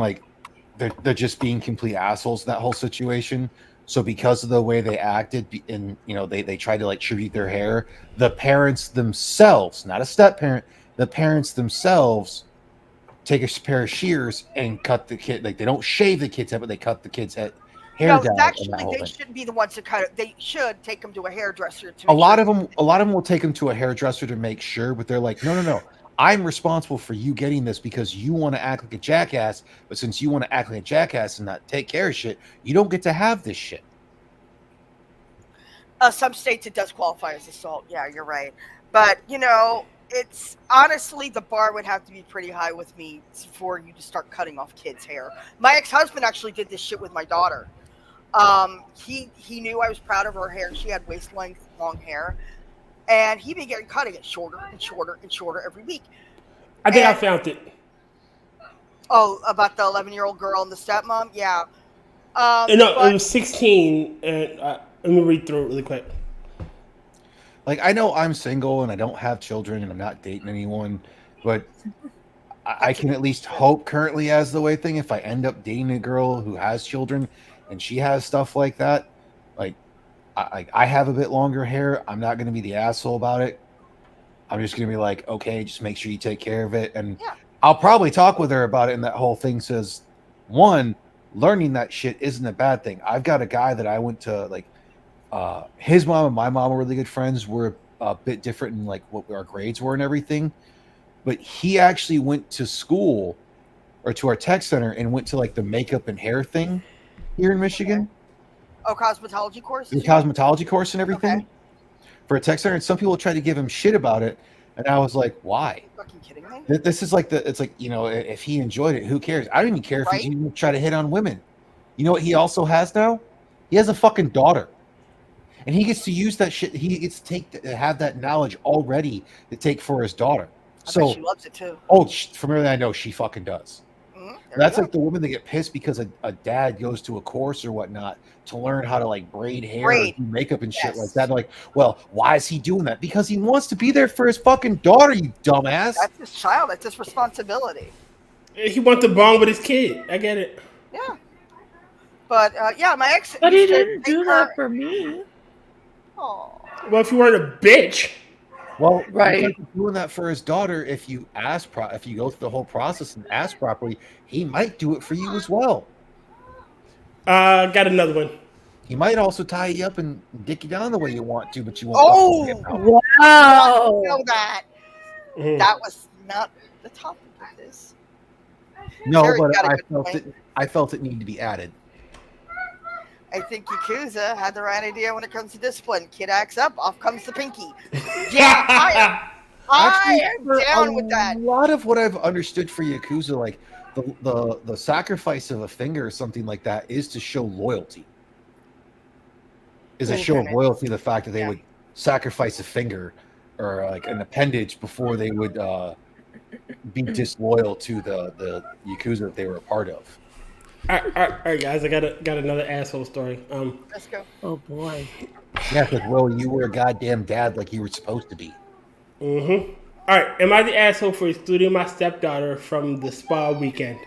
they're just being complete assholes in that whole situation. So because of the way they acted, and they tried to tribute their hair, the parents themselves, not a step parent, the parents themselves take a pair of shears and cut the kid. They don't shave the kid's head, but they cut the kid's hair down. Actually, they shouldn't be the ones to cut it. They should take them to a hairdresser. A lot of them will take them to a hairdresser to make sure, but they're like, no. I'm responsible for you getting this because you want to act like a jackass, but since you want to act like a jackass and not take care of shit, you don't get to have this shit. Some states it does qualify as assault. Yeah, you're right. But, it's honestly, the bar would have to be pretty high with me for you to start cutting off kids' hair. My ex-husband actually did this shit with my daughter. He knew I was proud of her hair. She had waist length long hair, and he began cutting it shorter and shorter and shorter every week. I think I found it. Oh, about the 11-year-old girl and the stepmom? Yeah. No, it was 16. And let me read through it really quick. Like, I know I'm single and I don't have children and I'm not dating anyone, but I can at least hope currently as the way thing, if I end up dating a girl who has children and she has stuff like that, like, I have a bit longer hair. I'm not going to be the asshole about it. I'm just going to be like, okay, just make sure you take care of it. And I'll probably talk with her about it. And that whole thing says, one, learning that shit isn't a bad thing. I've got a guy that I went to, like, his mom and my mom were really good friends. We're a bit different in like what our grades were and everything. But he actually went to school or to our tech center and went to like the makeup and hair thing here in Michigan. Oh, cosmetology course? The cosmetology course and everything for a tech center. And some people tried to give him shit about it. And I was like, why? Are you fucking kidding me? This is like it's like, you know, if he enjoyed it, who cares? I don't even care if he even try to hit on women. You know what he also has now? He has a fucking daughter. And he gets to use that shit. He gets to have that knowledge already to take for his daughter. I bet she loves it too. Oh, from everything I know, she fucking does. Mm-hmm. That's like the women that get pissed because a dad goes to a course or whatnot to learn how to like braid hair or do makeup and shit like that. They're like, well, why is he doing that? Because he wants to be there for his fucking daughter, you dumbass. That's his child. That's his responsibility. He wants to bond with his kid. I get it. Yeah. But yeah, my ex. But he didn't do that for me. Oh. Well, if you weren't a bitch. Well, right. Doing that for his daughter, if you ask, if you go through the whole process and ask properly, he might do it for you as well. Got another one. He might also tie you up and dick you down the way you want to, but you won't. Oh, wow! I know that. Mm-hmm. That was not the topic of this. No, Terry's but got a I good felt point. it. I felt it needed to be added. I think Yakuza had the right idea when it comes to discipline. Kid acts up, off comes the pinky. Yeah, I am down with that. A lot of what I've understood for Yakuza, like the sacrifice of a finger or something like that, is to show loyalty. Is a show of loyalty. The fact that they would sacrifice a finger or like an appendage before they would be disloyal to the Yakuza that they were a part of. All right, guys. I got another asshole story. Let's go. Oh boy. Yeah, because Will, you were a goddamn dad like you were supposed to be. Mm-hmm. All right. Am I the asshole for excluding my stepdaughter from the spa weekend?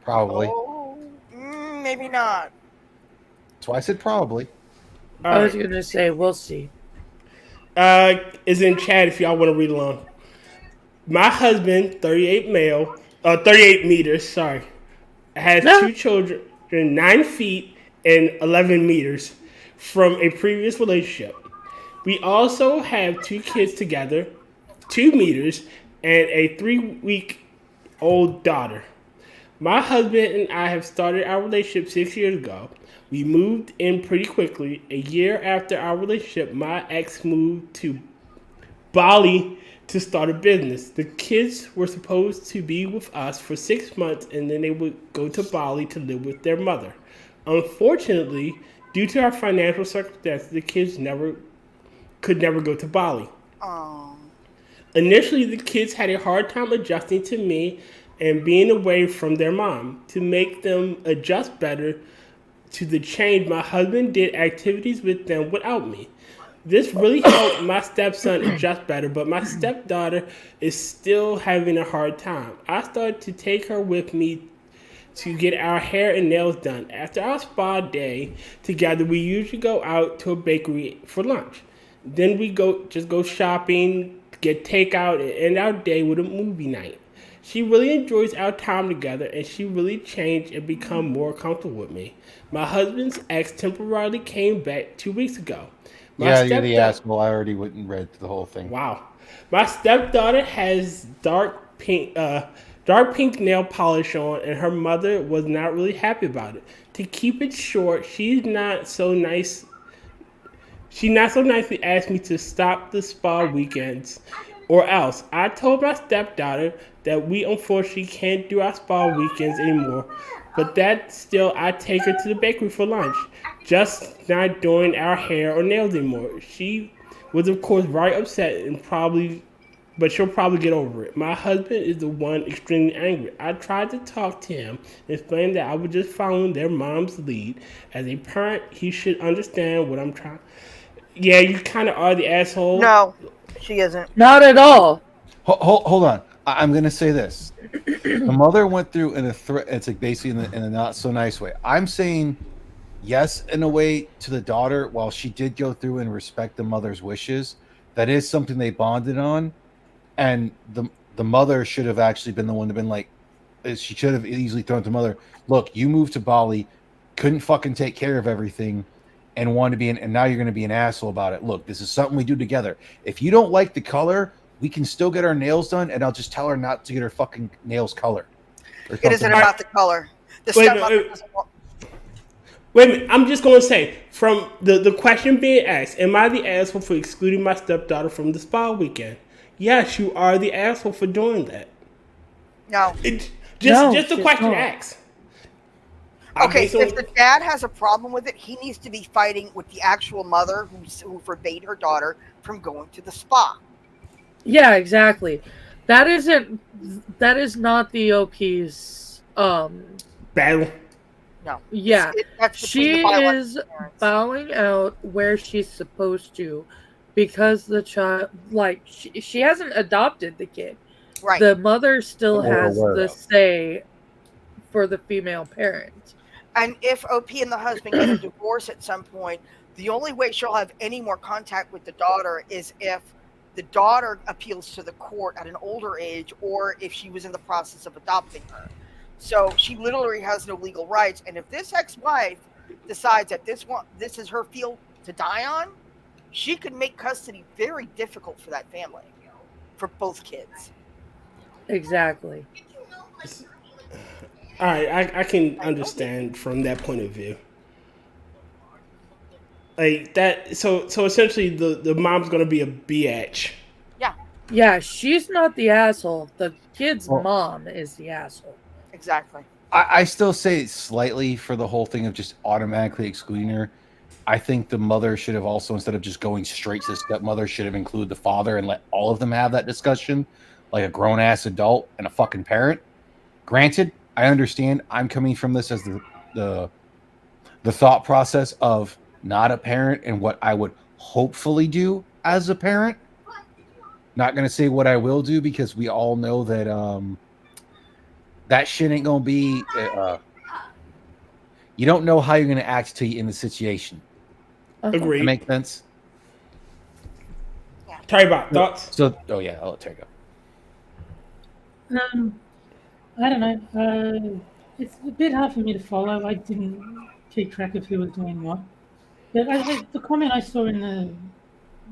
Probably. Oh, maybe not. That's why I said probably. I was gonna say we'll see. Is in chat if y'all want to read along. My husband, 38 meters. Sorry. Has two children, 9 feet and 11 meters from a previous relationship. We also have 2 kids together, 2 meters, and a 3-week-old daughter. My husband and I have started our relationship 6 years ago. We moved in pretty quickly. A year after our relationship, my ex moved to Bali to start a business. The kids were supposed to be with us for 6 months and then they would go to Bali to live with their mother. Unfortunately, due to our financial circumstances, the kids could never go to Bali. Oh. Initially, the kids had a hard time adjusting to me and being away from their mom. To make them adjust better to the change, my husband did activities with them without me. This really helped my stepson adjust better, but my stepdaughter is still having a hard time. I started to take her with me to get our hair and nails done. After our spa day together, we usually go out to a bakery for lunch. Then we go shopping, get takeout, and end our day with a movie night. She really enjoys our time together, and she really changed and become more comfortable with me. My husband's ex temporarily came back 2 weeks ago. You're the asshole. I already went and read the whole thing. Wow. My stepdaughter has dark pink nail polish on, and her mother was not really happy about it. To keep it short, she's not so nice. She not so nicely asked me to stop the spa weekends or else. I told my stepdaughter that we unfortunately can't do our spa weekends anymore. but that still, I take her to the bakery for lunch. Just not doing our hair or nails anymore. She was, of course, very upset but she'll probably get over it. My husband is the one extremely angry. I tried to talk to him and explain that I was just following their mom's lead. As a parent, he should understand what I'm trying. Yeah, you kind of are the asshole. No, she isn't. Not at all. Hold on. I'm going to say this. The mother went through in a threat. It's like basically in a not so nice way. I'm saying yes in a way to the daughter. While she did go through and respect the mother's wishes, that is something they bonded on. And the mother should have actually been the one to been like, she should have easily thrown to the mother, look, you moved to Bali, couldn't fucking take care of everything, and wanted to be and now you're going to be an asshole about it. Look, this is something we do together. If you don't like the color, we can still get our nails done, and I'll just tell her not to get her fucking nails colored. It isn't about the color. Wait a minute, I'm just going to say, from the question being asked, am I the asshole for excluding my stepdaughter from the spa weekend? Yes, you are the asshole for doing that. No. Just the question asked. Okay, if the dad has a problem with it, he needs to be fighting with the actual mother who forbade her daughter from going to the spa. Yeah, exactly. That is not the OP's battle. No. Yeah. She is parents. bowing out where she's supposed to because the child, like, she hasn't adopted the kid. Right. The mother still has the say for the female parent. And if OP and the husband get a divorce at some point, the only way she'll have any more contact with the daughter is if the daughter appeals to the court at an older age, or if she was in the process of adopting her. So she literally has no legal rights. And if this ex-wife decides that this is her field to die on, she could make custody very difficult for that family, for both kids. Exactly. All right, I can understand from that point of view. Like that, so essentially the mom's gonna be a bitch. Yeah, she's not the asshole. The kid's mom is the asshole. Exactly. I still say slightly for the whole thing of just automatically excluding her. I think the mother should have also, instead of just going straight to the stepmother, should have included the father and let all of them have that discussion, like a grown ass adult and a fucking parent. Granted, I understand. I'm coming from this as the thought process of not a parent and what I would hopefully do as a parent. Not gonna say what I will do because we all know that that shit ain't gonna be. You don't know how you're gonna act till you're in the situation. Agreed. That make sense? Yeah. Terry Bot, thoughts? So, I'll let Terry go. I don't know. It's a bit hard for me to follow. I didn't keep track of who was doing what. But the comment I saw in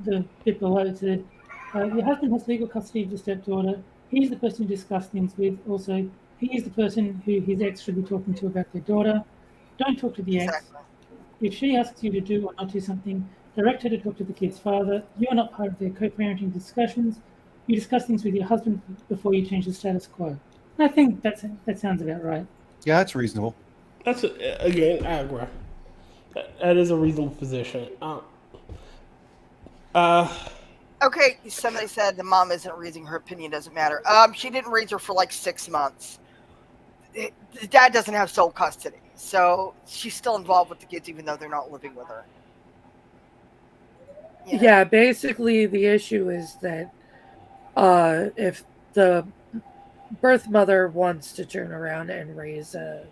the bit below said, your husband has legal custody of the stepdaughter. He's the person to discuss things with. Also, he is the person who his ex should be talking to about their daughter. Don't talk to the ex. Exactly. If she asks you to do or not do something, direct her to talk to the kid's father. You're not part of their co-parenting discussions. You discuss things with your husband before you change the status quo. I think that sounds about right. Yeah, that's reasonable. That's again, I agree. That is a reasonable position. Okay, somebody said the mom isn't raising her opinion, doesn't matter. She didn't raise her for like 6 months. The dad doesn't have sole custody, so she's still involved with the kids even though they're not living with her. You know? Yeah, basically the issue is that if the birth mother wants to turn around and raise a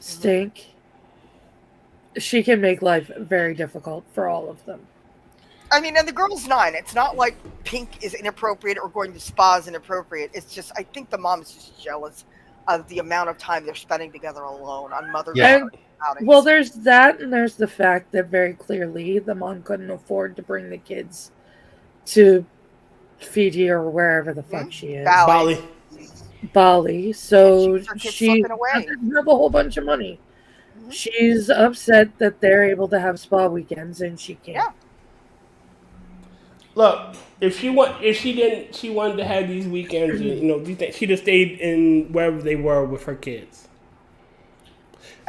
stink, she can make life very difficult for all of them. I mean, and the girl's 9. It's not like pink is inappropriate or going to spa is inappropriate. It's just, I think the mom is just jealous of the amount of time they're spending together alone on Mother's Day outings. Well, there's that, and there's the fact that very clearly the mom couldn't afford to bring the kids to Fiji or wherever the fuck she is. Bali. So she doesn't have a whole bunch of money. Mm-hmm. She's upset that they're able to have spa weekends and she can't. Yeah. Look, if she wanted to have these weekends, do you think she'd have stayed in wherever they were with her kids?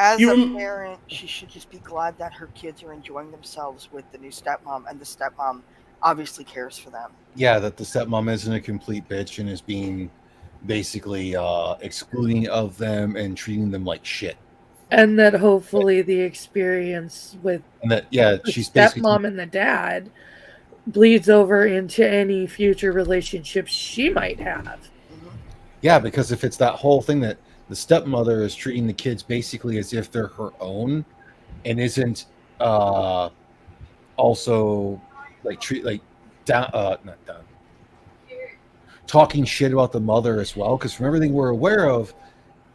As a parent, she should just be glad that her kids are enjoying themselves with the new stepmom, and the stepmom obviously cares for them. Yeah, that the stepmom isn't a complete bitch and is being basically excluding of them and treating them like shit. And that hopefully the experience with the she's stepmom and the dad bleeds over into any future relationships she might have. Yeah, because if it's that whole thing that the stepmother is treating the kids basically as if they're her own, and isn't also like talking shit about the mother as well. Because from everything we're aware of,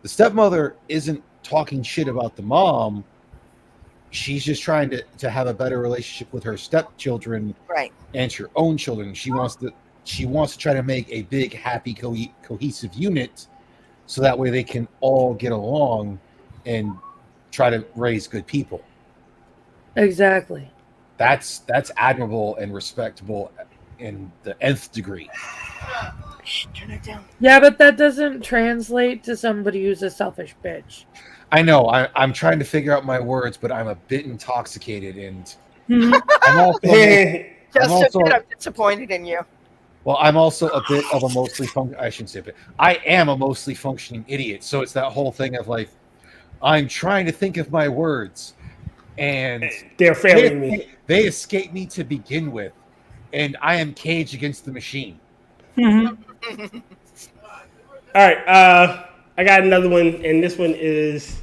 the stepmother isn't talking shit about the mom. She's just trying to have a better relationship with her stepchildren, right, and her own children. She wants to try to make a big, happy, cohesive unit, so that way they can all get along and try to raise good people. Exactly. That's admirable and respectable in the nth degree. Turn it down. Yeah, but that doesn't translate to somebody who's a selfish bitch. I know. I'm trying to figure out my words, but I'm a bit intoxicated, and I'm disappointed in you. Well, I'm also a bit of a I shouldn't say a bit. I am a mostly functioning idiot. So it's that whole thing of like, I'm trying to think of my words, and they're failing me. They escape me to begin with, and I am caged against the machine. All right, I got another one, and this one is.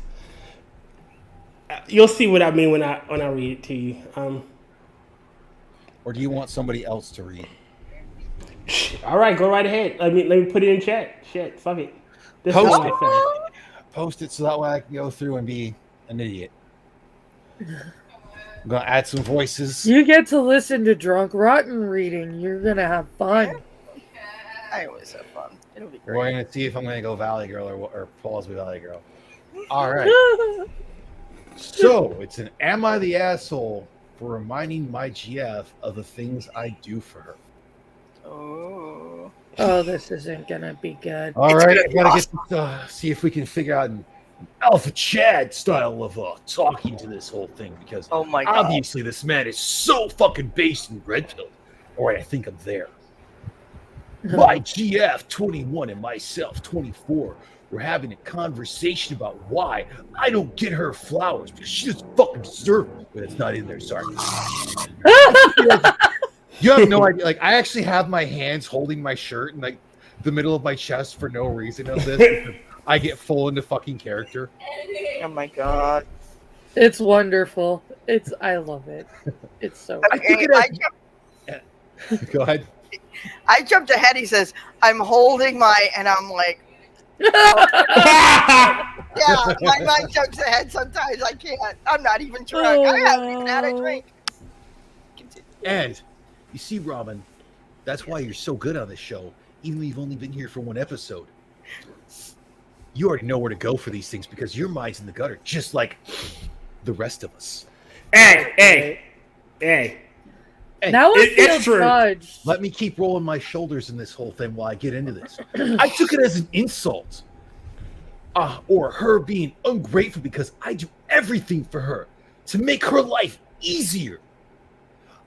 You'll see what I mean when I read it to you. Or do you want somebody else to read? All right, go right ahead. Let me put it in chat. Shit, fuck it. Post it so that way I can go through and be an idiot. I'm gonna add some voices. You get to listen to Drunk Rotten reading. You're gonna have fun. I always have fun. It'll be great. We're gonna see if I'm gonna go Valley Girl or Paul's Valley Girl. All right. So it's an "Am I the asshole for reminding my GF of the things I do for her?" Oh, this isn't gonna be good. All right, I gotta get see if we can figure out an Alpha Chad style of talking to this whole thing, because oh my God, obviously this man is so fucking based and red pilled. All right, I think I'm there. My GF 21 and myself 24 were having a conversation about why I don't get her flowers because she doesn't fucking deserve it. But it's not in there. Sorry. You have no idea. Like, I actually have my hands holding my shirt in like the middle of my chest for no reason of this. I get full into fucking character. Oh my God. It's wonderful. I love it. It's so okay, Go ahead. I jumped ahead. He says, I'm holding my, and I'm like, yeah, my mind jumps ahead sometimes. I can't. I'm not even drunk. I haven't even had a drink. Continue. And you see, Robin, that's why you're so good on this show, even though you've only been here for one episode. You already know where to go for these things because your mind's in the gutter, just like the rest of us. Hey. Now I feel judged. Let me keep rolling my shoulders in this whole thing while I get into this. I took it as an insult. Or her being ungrateful because I do everything for her to make her life easier.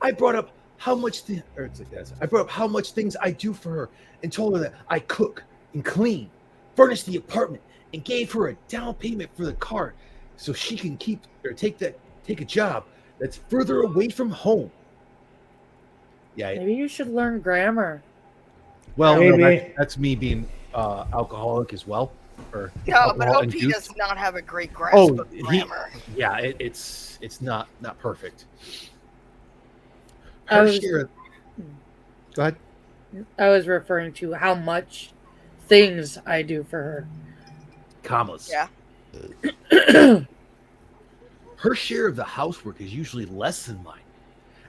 I brought up how much things I do for her and told her that I cook and clean, furnish the apartment, and gave her a down payment for the car so she can take a job that's further away from home. Yeah. Maybe you should learn grammar. Well, no, that's me being alcoholic as well. No, but OP does not have a great grasp of grammar. It's not perfect. Go ahead. I was referring to how much things I do for her. Commas. Yeah. Her share of the housework is usually less than mine,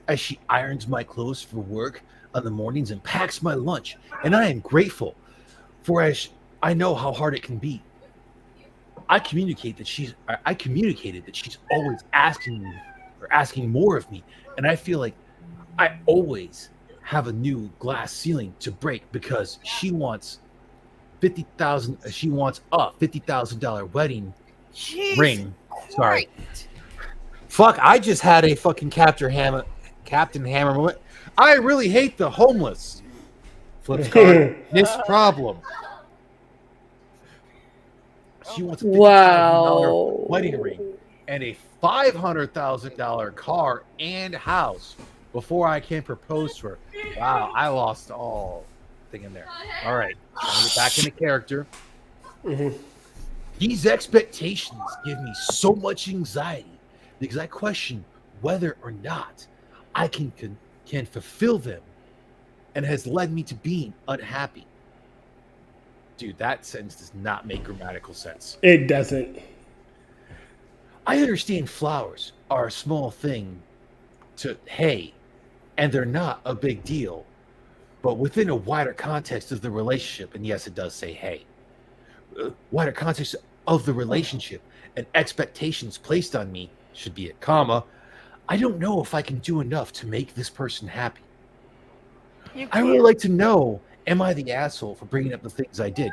as she irons my clothes for work on the mornings and packs my lunch, and I am grateful for, as I know how hard it can be. I communicated that she's always asking more of me, and I feel like I always have a new glass ceiling to break because she wants a $50,000 wedding Jeez. Ring. Sorry. Fuck, I just had a fucking Captain Hammer moment. I really hate the homeless. Flip card. This problem. She wants a $50,000 wedding ring and a $500,000 car and house before I can propose to her. Wow, I lost all thing in there. All right, trying to get back into character. These expectations give me so much anxiety because I question whether or not I can fulfill them, and has led me to being unhappy. Dude, that sentence does not make grammatical sense. It doesn't. I understand flowers are a small thing to hay, and they're not a big deal, but within a wider context of the relationship, and yes, it does say hey, wider context of the relationship and expectations placed on me should be a comma. I don't know if I can do enough to make this person happy. I would like to know, am I the asshole for bringing up the things I did?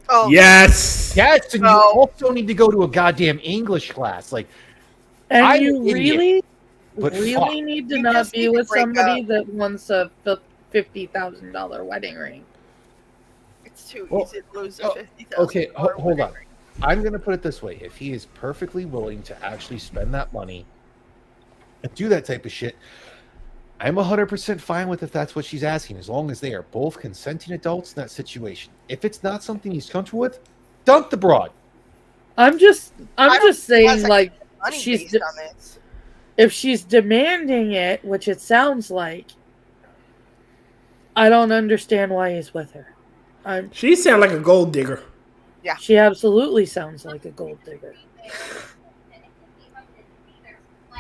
Oh. Yes. Yes, and you also need to go to a goddamn English class. Like, And I'm you an idiot, really, but really fuck. need to You not just be need to with break somebody up. that wants a $50,000 wedding ring. It's too Well, easy to lose a $50,000. Okay, hold on. I'm going to put it this way. If he is perfectly willing to actually spend that money and do that type of shit, I'm 100% fine with if that's what she's asking, as long as they are both consenting adults in that situation. If it's not something he's comfortable with, dump the broad. I'm just saying, Unless I like, get money she's based on this. if she's demanding it, which it sounds like, I don't understand why he's with her. She sounds like a gold digger. Yeah. She absolutely sounds like a gold digger.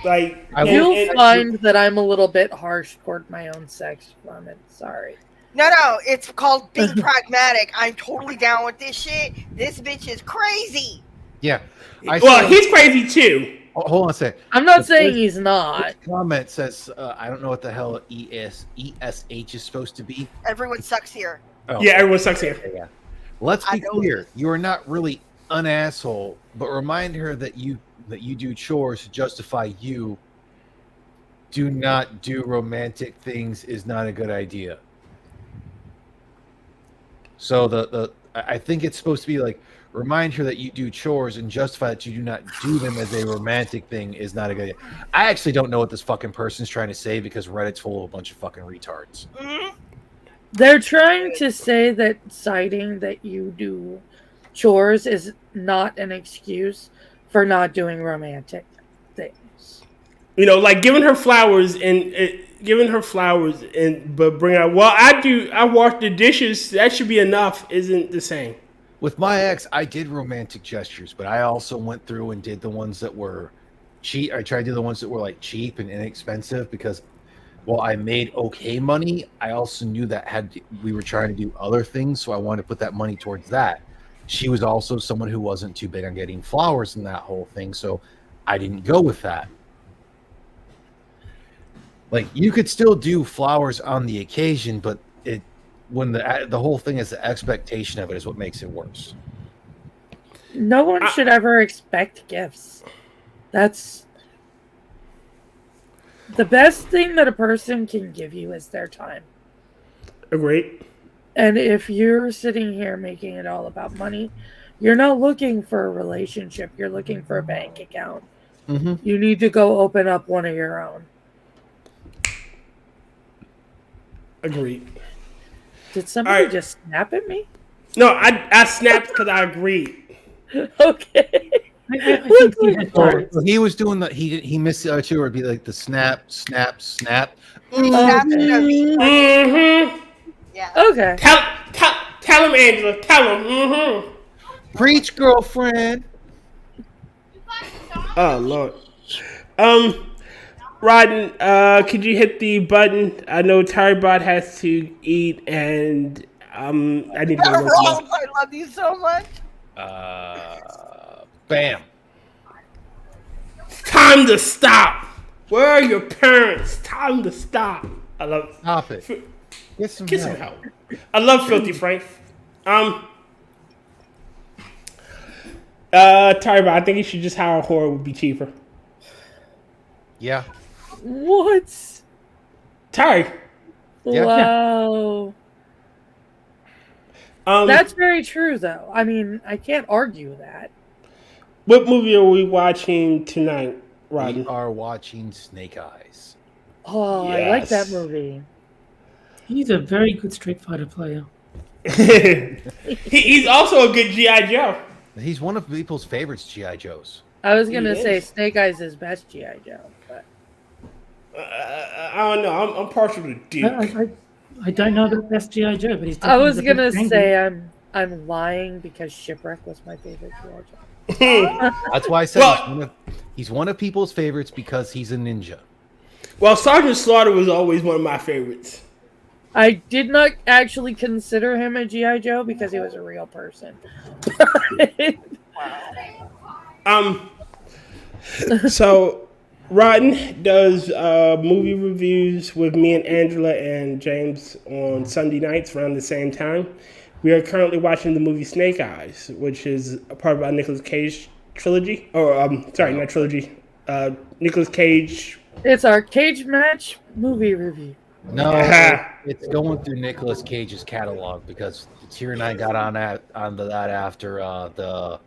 Like, You'll find that I'm a little bit harsh toward my own sex from it. Sorry. No, it's called being pragmatic. I'm totally down with this shit. This bitch is crazy. Yeah. He's crazy too. Hold on a second. I'm not saying he's not. This comment says, I don't know what the hell ESH is supposed to be. Everyone sucks here. Oh, Yeah, everyone sucks here. Yeah. Let's be clear. You are not really an asshole, but remind her that you do chores to justify you. Do not do romantic things is not a good idea. So I think it's supposed to be like, remind her that you do chores and justify that you do not do them as a romantic thing is not a good idea. I actually don't know what this fucking person's trying to say because Reddit's full of a bunch of fucking retards. They're trying to say that citing that you do chores is not an excuse for not doing romantic things. You know, like giving her flowers but bring out. Well, I wash the dishes. That should be enough. Isn't the same. With my ex, I did romantic gestures, but I also went through and did the ones that were cheap. I tried to do the ones that were like cheap and inexpensive because while I made okay money, I also knew that we were trying to do other things, so I wanted to put that money towards that. She was also someone who wasn't too big on getting flowers and that whole thing, so I didn't go with that. Like, you could still do flowers on the occasion, but when the whole thing is the expectation of it is what makes it worse. No one should ever expect gifts. That's the best thing that a person can give you is their time. Agreed. And if you're sitting here making it all about money, you're not looking for a relationship. You're looking for a bank account. Mm-hmm. You need to go open up one of your own. Agreed. Did somebody just snap at me? No, I snapped because I agreed. Okay. So he was doing he missed the other two, or it'd be like the snap, snap, snap. Mm-hmm. Yeah. Okay. Tell him, Angela. Tell him. Mm-hmm. Preach, girlfriend. Oh Lord. Rodden, could you hit the button? I know Tyribot has to eat, and I need to go work. I love you so much. Bam. Time to stop. Where are your parents? Time to stop. I love. Stop it. Get some help. I love Filthy Frank. Tari, but I think you should just hire a horror. Would be cheaper. Yeah. What? Tari. Yeah. Wow. That's very true, though. I mean, I can't argue that. What movie are we watching tonight, Rodney? We are watching Snake Eyes. Oh, I like that movie. He's a very good Street Fighter player. He's also a good G.I. Joe. He's one of people's favorites, G.I. Joes. I was going to say Snake Eyes is best G.I. Joe, but... I don't know. I'm partial to Duke. I don't know the best G.I. Joe, but he's I was definitely going the to best say angry. I'm lying because Shipwreck was my favorite G.I. Joe. That's why I said he's one of people's favorites because he's a ninja. Well, Sergeant Slaughter was always one of my favorites. I did not actually consider him a G.I. Joe because he was a real person. So, Rodden does movie reviews with me and Angela and James on Sunday nights around the same time. We are currently watching the movie Snake Eyes, which is a part of our Nicolas Cage trilogy. Not trilogy. Nicolas Cage. It's our Cage Match movie review. No, it's going through Nicolas Cage's catalog because Tyr and I got on that after the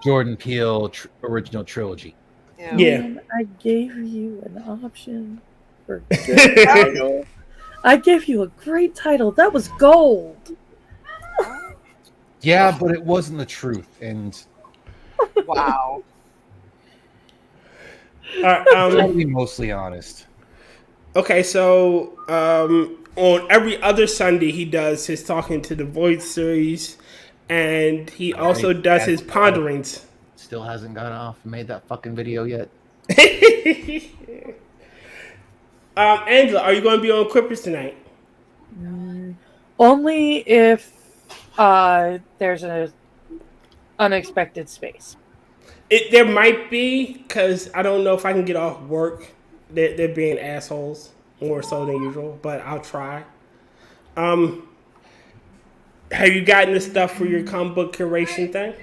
Jordan Peele original trilogy. Yeah. And I gave you an option for a good title. I gave you a great title. That was gold. Yeah, but it wasn't the truth. And Wow. to be mostly honest. Okay, so on every other Sunday he does his Talking to the Void series, and he also does his Ponderings. Still hasn't gone off and made that fucking video yet. Angela, are you going to be on Quippers tonight? Only if there's an unexpected space. There might be, because I don't know if I can get off work. They're being assholes more so than usual, but I'll try. Have you gotten the stuff for your comic book curation thing?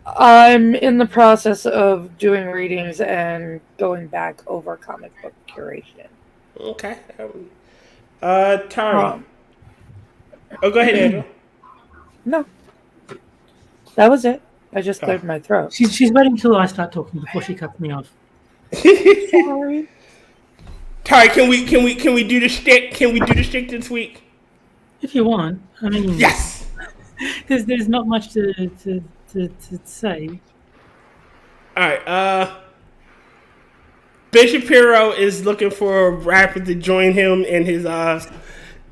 I'm in the process of doing readings and going back over comic book curation. Okay. Tara. Go ahead, Angela. No. That was it. I just cleared my throat. She's waiting till I start talking before she cuts me off. Sorry. Tari, can we do the shtick? Can we do the shtick this week? If you want. I mean, yes. There's not much to say. All right. Ben Shapiro is looking for a rapper to join him in his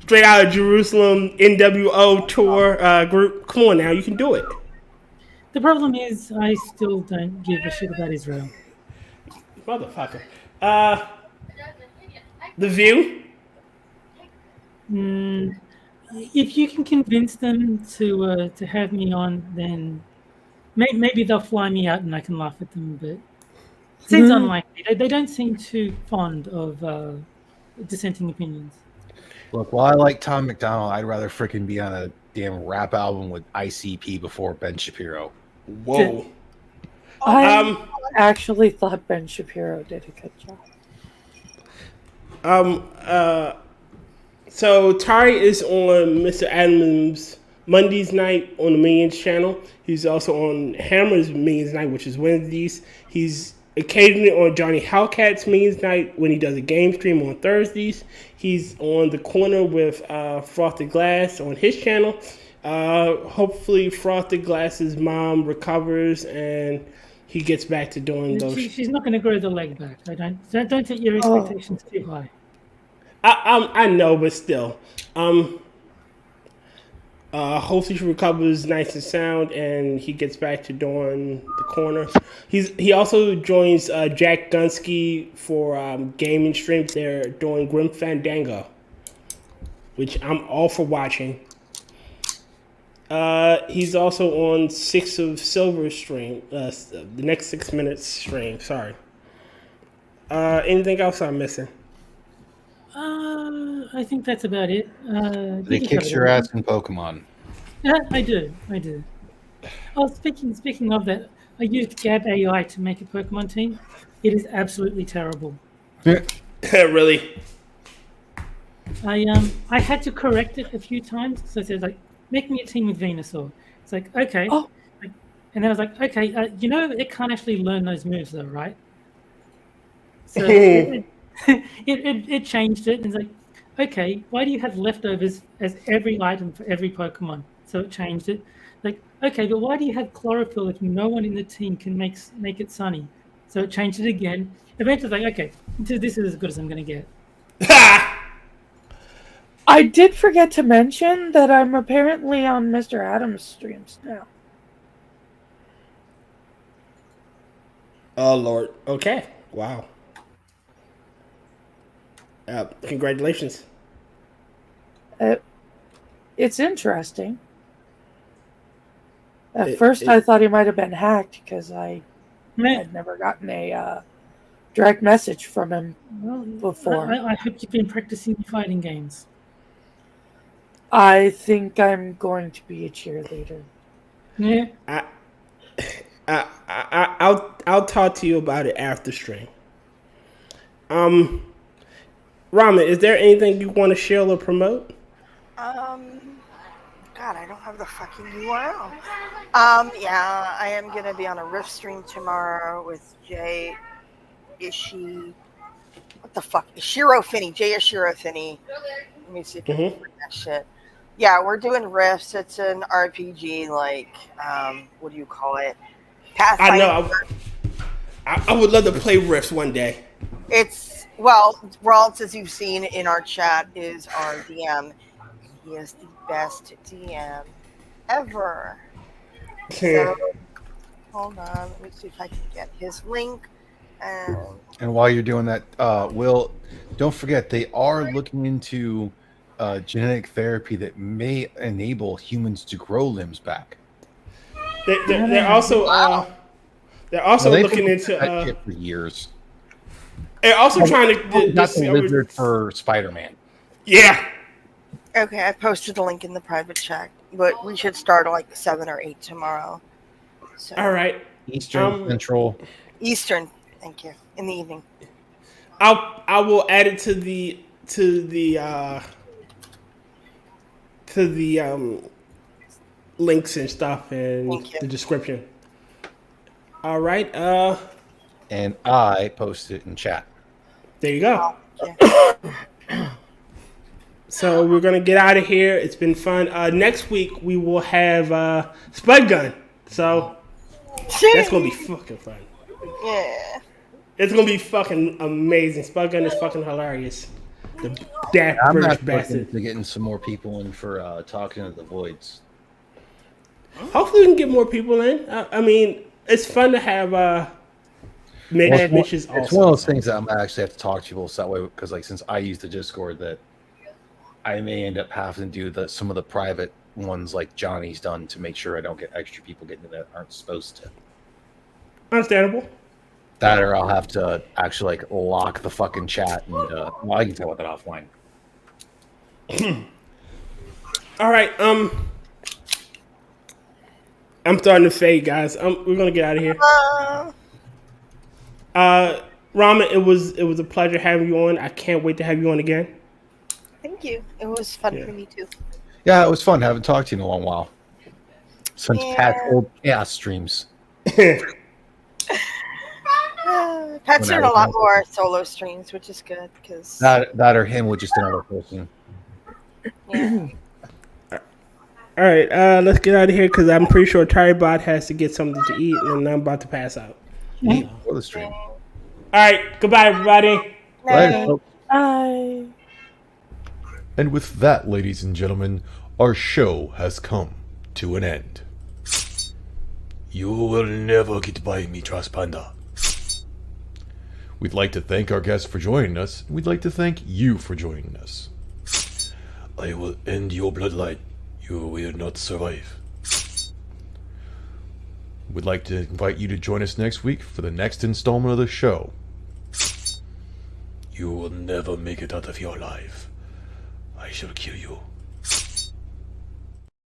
Straight Out of Jerusalem NWO tour group. Come on now, you can do it. The problem is, I still don't give a shit about Israel. Motherfucker. The View? If you can convince them to have me on, then maybe they'll fly me out and I can laugh at them, but it seems unlikely. They don't seem too fond of dissenting opinions. Look, while I like Tom McDonald, I'd rather freaking be on a damn rap album with ICP before Ben Shapiro. Whoa. I actually thought Ben Shapiro did a good job. So Tari is on Mr. Adams' Mondays night on the Millions channel. He's also on Hammer's Millions night, which is Wednesdays. He's occasionally on Johnny Hellcat's Millions night when he does a game stream on Thursdays. He's on The Corner with Frosted Glass on his channel. Hopefully Frosted Glass's mom recovers and he gets back to doing those. She's not going to grow the leg back. I don't set your expectations too high. I know, but still. Hopefully she recovers nice and sound and he gets back to doing The Corner. He also joins Jack Gunsky for gaming streams. They're doing Grim Fandango, which I'm all for watching. He's also on 6 of Silver stream, the next 6 minutes stream. Sorry. Anything else I'm missing? I think that's about it. They kicked your ass in Pokemon. Yeah, I do. Oh, speaking of that, I used Gab AI to make a Pokemon team. It is absolutely terrible. Really? I had to correct it a few times. So it says like, make me a team with Venusaur. It's like, okay. Oh. And then I was like, okay, it can't actually learn those moves though, right? So it changed it, and it's like, okay, why do you have leftovers as every item for every Pokemon? So it changed it. Like, okay, but why do you have chlorophyll if no one in the team can make it sunny? So it changed it again. Eventually, like, okay, this is as good as I'm gonna get. I did forget to mention that I'm apparently on Mr. Adams' streams now. Oh Lord. Okay. Wow. Congratulations. It's interesting. At first, I thought he might have been hacked because I had never gotten a direct message from him before. I hope you've been practicing fighting games. I think I'm going to be a cheerleader. Yeah. I'll talk to you about it after stream. Ramen, is there anything you want to share or promote? God, I don't have the fucking URL. Yeah, I am gonna be on a Rift stream tomorrow with Jay Ishii. What the fuck? Ishiro Finney. Jay Ishiro Finney. Let me see if I can find that shit. Yeah, we're doing Rifts. It's an RPG, like, what do you call it? Pathfinder. I know. I would love to play Rifts one day. It's, well, Raltz, as you've seen in our chat, is our DM. He is the best DM ever. So, hold on. Let me see if I can get his link. And while you're doing that, Will, don't forget, they are looking into genetic therapy that may enable humans to grow limbs back. They're also looking into that shit for years. They're also trying to not the lizard for Spider-Man. Yeah. Okay, I posted the link in the private chat, but we should start at like 7 or 8 tomorrow. So, all right. Eastern Central. Eastern, thank you. In the evening. I will add it to the links and stuff in the description. All right. And I posted it in chat. There you go. So we're gonna get out of here. It's been fun. Next week we will have Spud Gun. So that's gonna be fucking fun. Yeah. It's gonna be fucking amazing. Spud Gun is fucking hilarious. The daft I'm British not bastard. looking to getting some more people in for talking to the voids. Hopefully we can get more people in. I mean, it's fun to have bitches also. It's one of those things that I'm actually have to talk to people so that way, because like since I use the Discord, that I may end up having to do some of the private ones like Johnny's done to make sure I don't get extra people getting in that aren't supposed to. Understandable. That or I'll have to actually like lock the fucking chat and well, I can tell about that offline. All right, I'm starting to fade, guys. We're gonna get out of here. Ramen, it was a pleasure having you on. I can't wait to have you on again. Thank you. It was fun for me too. Yeah, it was fun. I haven't talked to you in a long while. Since Pat's old chaos streams. Pat's doing a lot more solo streams, which is good because that or him with just another person. Yeah. All right, let's get out of here because I'm pretty sure Tyribot has to get something to eat, and I'm about to pass out. For the stream. All right, goodbye, everybody. Bye. Bye. And with that, ladies and gentlemen, our show has come to an end. You will never get by me, Trust Panda. We'd like to thank our guests for joining us, and we'd like to thank you for joining us. I will end your bloodline. You will not survive. We'd like to invite you to join us next week for the next installment of the show. You will never make it out of your life. I shall kill you.